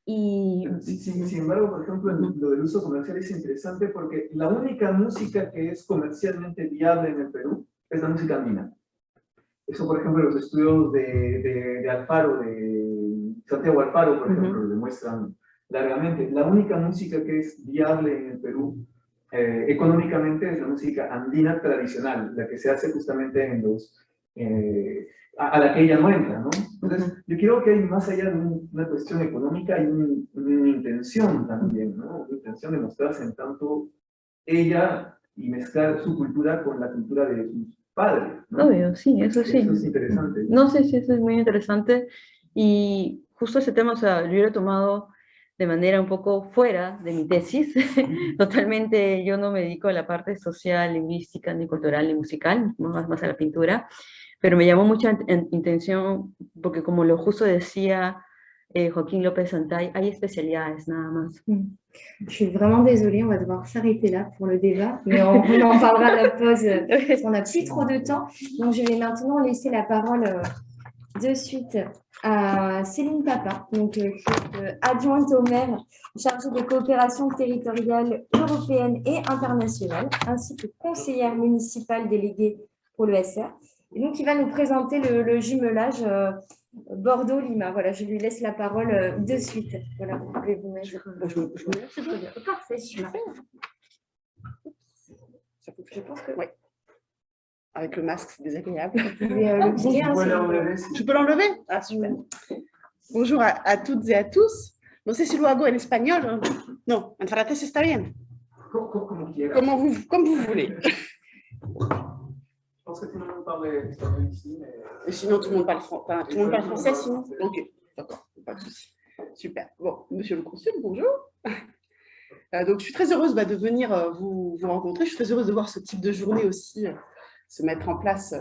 Y... Sin embargo, por ejemplo, lo del uso comercial es interesante porque la única música que es comercialmente viable en el Perú es la música andina. Eso, por ejemplo, los estudios de Alfaro, de Santiago Alfaro, por ejemplo, lo demuestran largamente. La única música que es viable en el Perú económicamente es la música andina tradicional, la que se hace justamente en los... a la que ella no entra, ¿no? Entonces, yo creo que hay más allá de una cuestión económica, hay una intención también, ¿no? Una intención de mostrarse en tanto ella y mezclar su cultura con la cultura de sus padres, ¿no? Obvio, sí, eso sí. Eso es interesante. No sé si eso es muy interesante, y justo ese tema, o sea, lo hubiera tomado de manera un poco fuera de mi tesis. Totalmente, yo no me dedico a la parte social, lingüística, ni cultural, ni musical, más a la pintura, pero me llamó mucha intención, porque como lo justo decía Joaquín López Santay, hay especialidades nada más. Je suis vraiment désolée, on va devoir s'arrêter là pour le débat, mais on en parlera à la pause parce qu'on n'a plus trop de temps. Donc, je vais maintenant laisser la parole de suite à Céline Papin, donc, qui est adjointe au maire chargée des coopérations territoriales européennes et internationales, ainsi que conseillère municipale déléguée pour le SR. Et donc, il va nous présenter le jumelage Bordeaux-Lima. Voilà, je lui laisse la parole de suite. Voilà, vous pouvez vous mettre. Parfait, super. Je pense que oui. Avec le masque, c'est désagréable. Je peux l'enlever? Ah, super. Bonjour à toutes et à tous. No sé si lo hago en español. No, en francés está bien. Comme vous voulez. Je pense que tout le monde parle espagnol ici. Et sinon, tout le monde parle français, sinon? Ok, d'accord, pas de souci. Super. Bon, monsieur le consul, bonjour. Donc, je suis très heureuse de venir vous rencontrer. Je suis très heureuse de voir ce type de journée aussi se mettre en place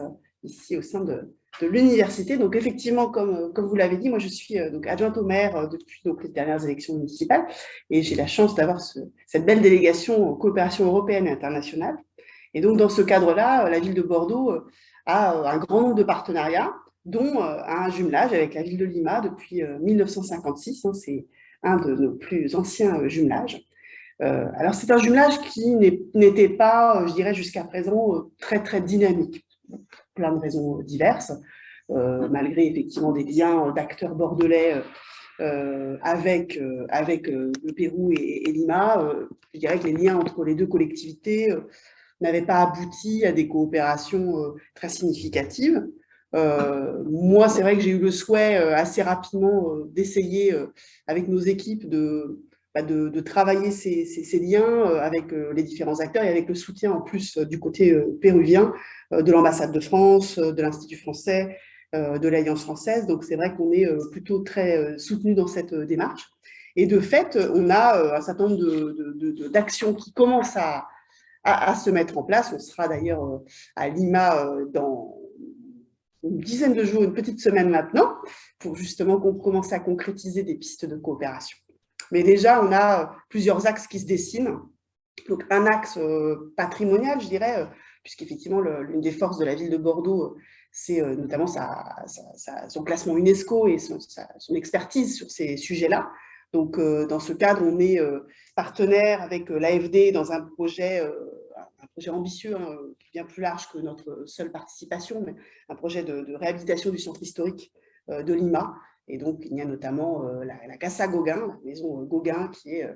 ici au sein de l'université. Donc, effectivement, comme vous l'avez dit, moi, je suis donc adjointe au maire depuis les dernières élections municipales et j'ai la chance d'avoir cette belle délégation en coopération européenne et internationale. Et donc, dans ce cadre-là, la ville de Bordeaux a un grand nombre de partenariats, dont un jumelage avec la ville de Lima depuis 1956. Hein, c'est un de nos plus anciens jumelages. Alors, c'est un jumelage qui n'était pas, je dirais, jusqu'à présent, très, très dynamique. Plein de raisons diverses, malgré effectivement des liens d'acteurs bordelais avec le Pérou et Lima. Je dirais que les liens entre les deux collectivités n'avaient pas abouti à des coopérations très significatives. Moi, c'est vrai que j'ai eu le souhait assez rapidement d'essayer avec nos équipes de travailler ces liens avec les différents acteurs et avec le soutien en plus du côté péruvien de l'ambassade de France, de l'Institut français, de l'Alliance française. Donc, c'est vrai qu'on est plutôt très soutenu dans cette démarche. Et de fait, on a un certain nombre d'actions qui commencent à se mettre en place. On sera d'ailleurs à Lima dans une dizaine de jours, une petite semaine maintenant, pour justement qu'on commence à concrétiser des pistes de coopération. Mais déjà, on a plusieurs axes qui se dessinent. Donc, un axe patrimonial, je dirais, puisqu'effectivement, l'une des forces de la ville de Bordeaux, c'est notamment son classement UNESCO et son expertise sur ces sujets-là. Donc, dans ce cadre, on est partenaire avec l'AFD dans un projet ambitieux, hein, bien plus large que notre seule participation, mais un projet de réhabilitation du centre historique de Lima. Et donc, il y a notamment la Casa Gauguin, la maison Gauguin, qui est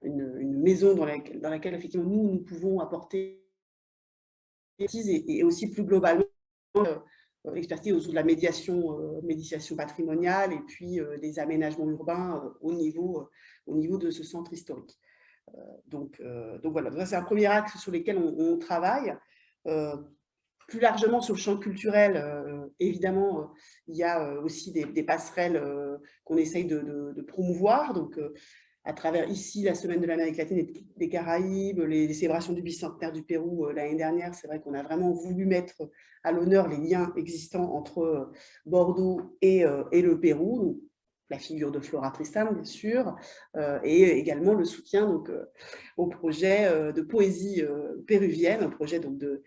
une maison dans laquelle effectivement, nous pouvons apporter et aussi plus globalement expertise autour de la médiation patrimoniale et puis des aménagements urbains au niveau de ce centre historique. Donc voilà, c'est un premier axe sur lequel on travaille. Plus largement sur le champ culturel, évidemment, il y a aussi des passerelles qu'on essaye de promouvoir. Donc, à travers ici la Semaine de l'Amérique latine et des Caraïbes, les célébrations du bicentenaire du Pérou l'année dernière, c'est vrai qu'on a vraiment voulu mettre à l'honneur les liens existants entre Bordeaux et le Pérou. Donc, la figure de Flora Tristan, bien sûr, et également le soutien donc, au projet de poésie péruvienne, un projet donc, de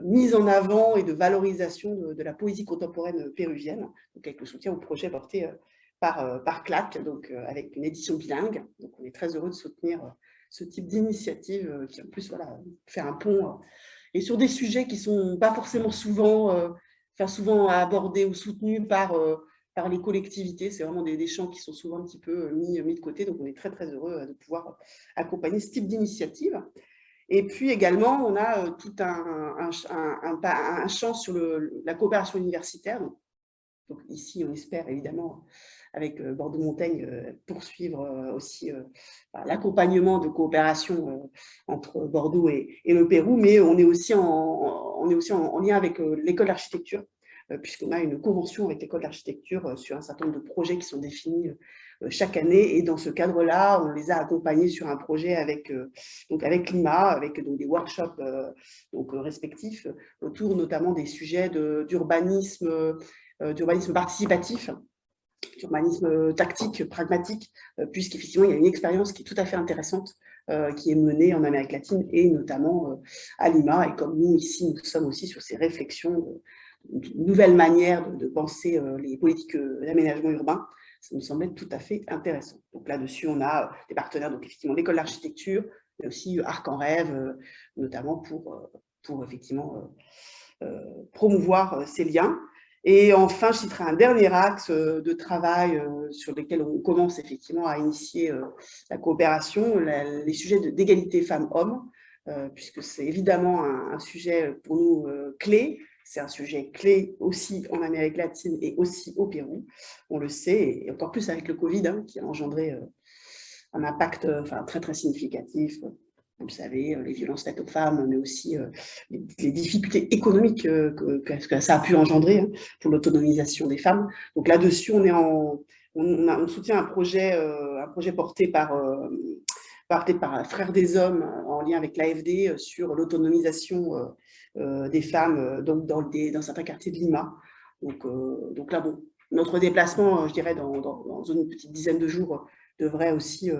mise en avant et de valorisation de la poésie contemporaine péruvienne, donc avec le soutien au projet porté par CLAC, donc avec une édition bilingue. Donc on est très heureux de soutenir ce type d'initiative qui en plus voilà, fait un pont et sur des sujets qui ne sont pas forcément souvent abordés ou soutenus par les collectivités. C'est vraiment des champs qui sont souvent un petit peu mis de côté. Donc on est très très heureux de pouvoir accompagner ce type d'initiative. Et puis également, on a tout un champ sur la coopération universitaire. Donc ici, on espère évidemment, avec Bordeaux-Montaigne, poursuivre aussi l'accompagnement de coopération entre Bordeaux et le Pérou, mais on est aussi en lien avec l'école d'architecture, puisqu'on a une convention avec l'école d'architecture sur un certain nombre de projets qui sont définis chaque année. Et dans ce cadre-là, on les a accompagnés sur un projet avec Lima, avec donc, des workshops respectifs autour notamment des sujets d'urbanisme participatif. d'urbanisme tactique, pragmatique, puisqu'effectivement, il y a une expérience qui est tout à fait intéressante, qui est menée en Amérique latine et notamment à Lima. Et comme nous, ici, nous sommes aussi sur ces réflexions, une nouvelle manière de penser les politiques d'aménagement urbain, ça nous semble être tout à fait intéressant. Donc là-dessus, on a des partenaires, donc effectivement l'école d'architecture, mais aussi Arc en Rêve, notamment pour effectivement promouvoir ces liens. Et enfin, je citerai un dernier axe de travail sur lequel on commence effectivement à initier la coopération, les sujets d'égalité femmes-hommes, puisque c'est évidemment un sujet pour nous clé. C'est un sujet clé aussi en Amérique latine et aussi au Pérou, on le sait, et encore plus avec le Covid, qui a engendré un impact très très significatif. Vous le savez, les violences faites aux femmes, mais aussi les difficultés économiques que ça a pu engendrer pour l'autonomisation des femmes. Donc là-dessus, on soutient un projet porté par Frères des Hommes en lien avec l'AFD sur l'autonomisation des femmes dans certains quartiers de Lima. Donc là, bon, notre déplacement, je dirais, dans une petite dizaine de jours, devrait aussi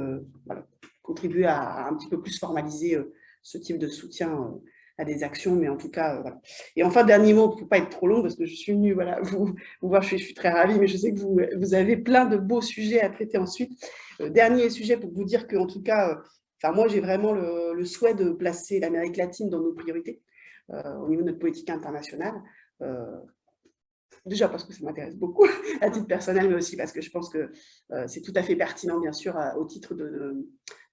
contribuer à un petit peu plus formaliser ce type de soutien à des actions, mais en tout cas, voilà. Et enfin, dernier mot, il ne faut pas être trop long, parce que je suis venue vous voir, je suis très ravie, mais je sais que vous avez plein de beaux sujets à traiter ensuite. Dernier sujet pour vous dire qu'en tout cas, moi, j'ai vraiment le souhait de placer l'Amérique latine dans nos priorités au niveau de notre politique internationale. Déjà parce que ça m'intéresse beaucoup à titre personnel, mais aussi parce que je pense que c'est tout à fait pertinent, bien sûr, au titre de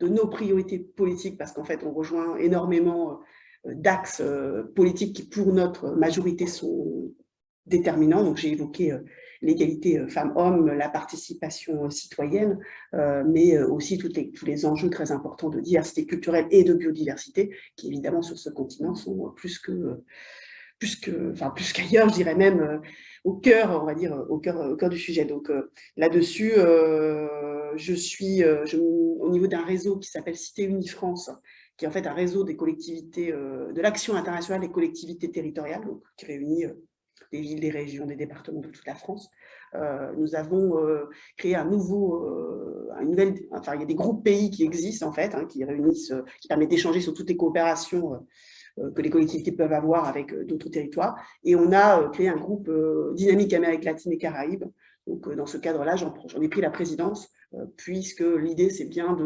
nos priorités politiques, parce qu'en fait, on rejoint énormément d'axes politiques qui, pour notre majorité, sont déterminants. Donc, j'ai évoqué l'égalité femmes-hommes, la participation citoyenne, mais aussi tous les enjeux très importants de diversité culturelle et de biodiversité, qui, évidemment, sur ce continent, sont plus qu'ailleurs, je dirais même au cœur, on va dire, au cœur du sujet. Donc là-dessus, je suis au niveau d'un réseau qui s'appelle Cité Unie France, qui est en fait un réseau des collectivités, de l'action internationale des collectivités territoriales, donc, qui réunit des villes, des régions, des départements de toute la France. Nous avons créé il y a des groupes pays qui existent en fait, qui réunissent, qui permettent d'échanger sur toutes les coopérations que les collectivités peuvent avoir avec d'autres territoires. Et on a créé un groupe Dynamique Amérique latine et Caraïbes. Donc, dans ce cadre-là, j'en ai pris la présidence, puisque l'idée, c'est bien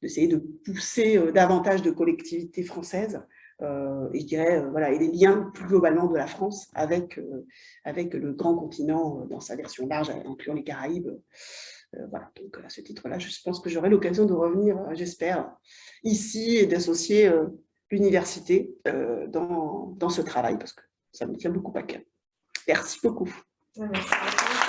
d'essayer de pousser davantage de collectivités françaises, et je dirais, et les liens plus globalement de la France avec le grand continent dans sa version large, incluant les Caraïbes. Donc à ce titre-là, je pense que j'aurai l'occasion de revenir, j'espère, ici et d'associer l'université dans ce travail, parce que ça me tient beaucoup à cœur. Merci beaucoup. Merci.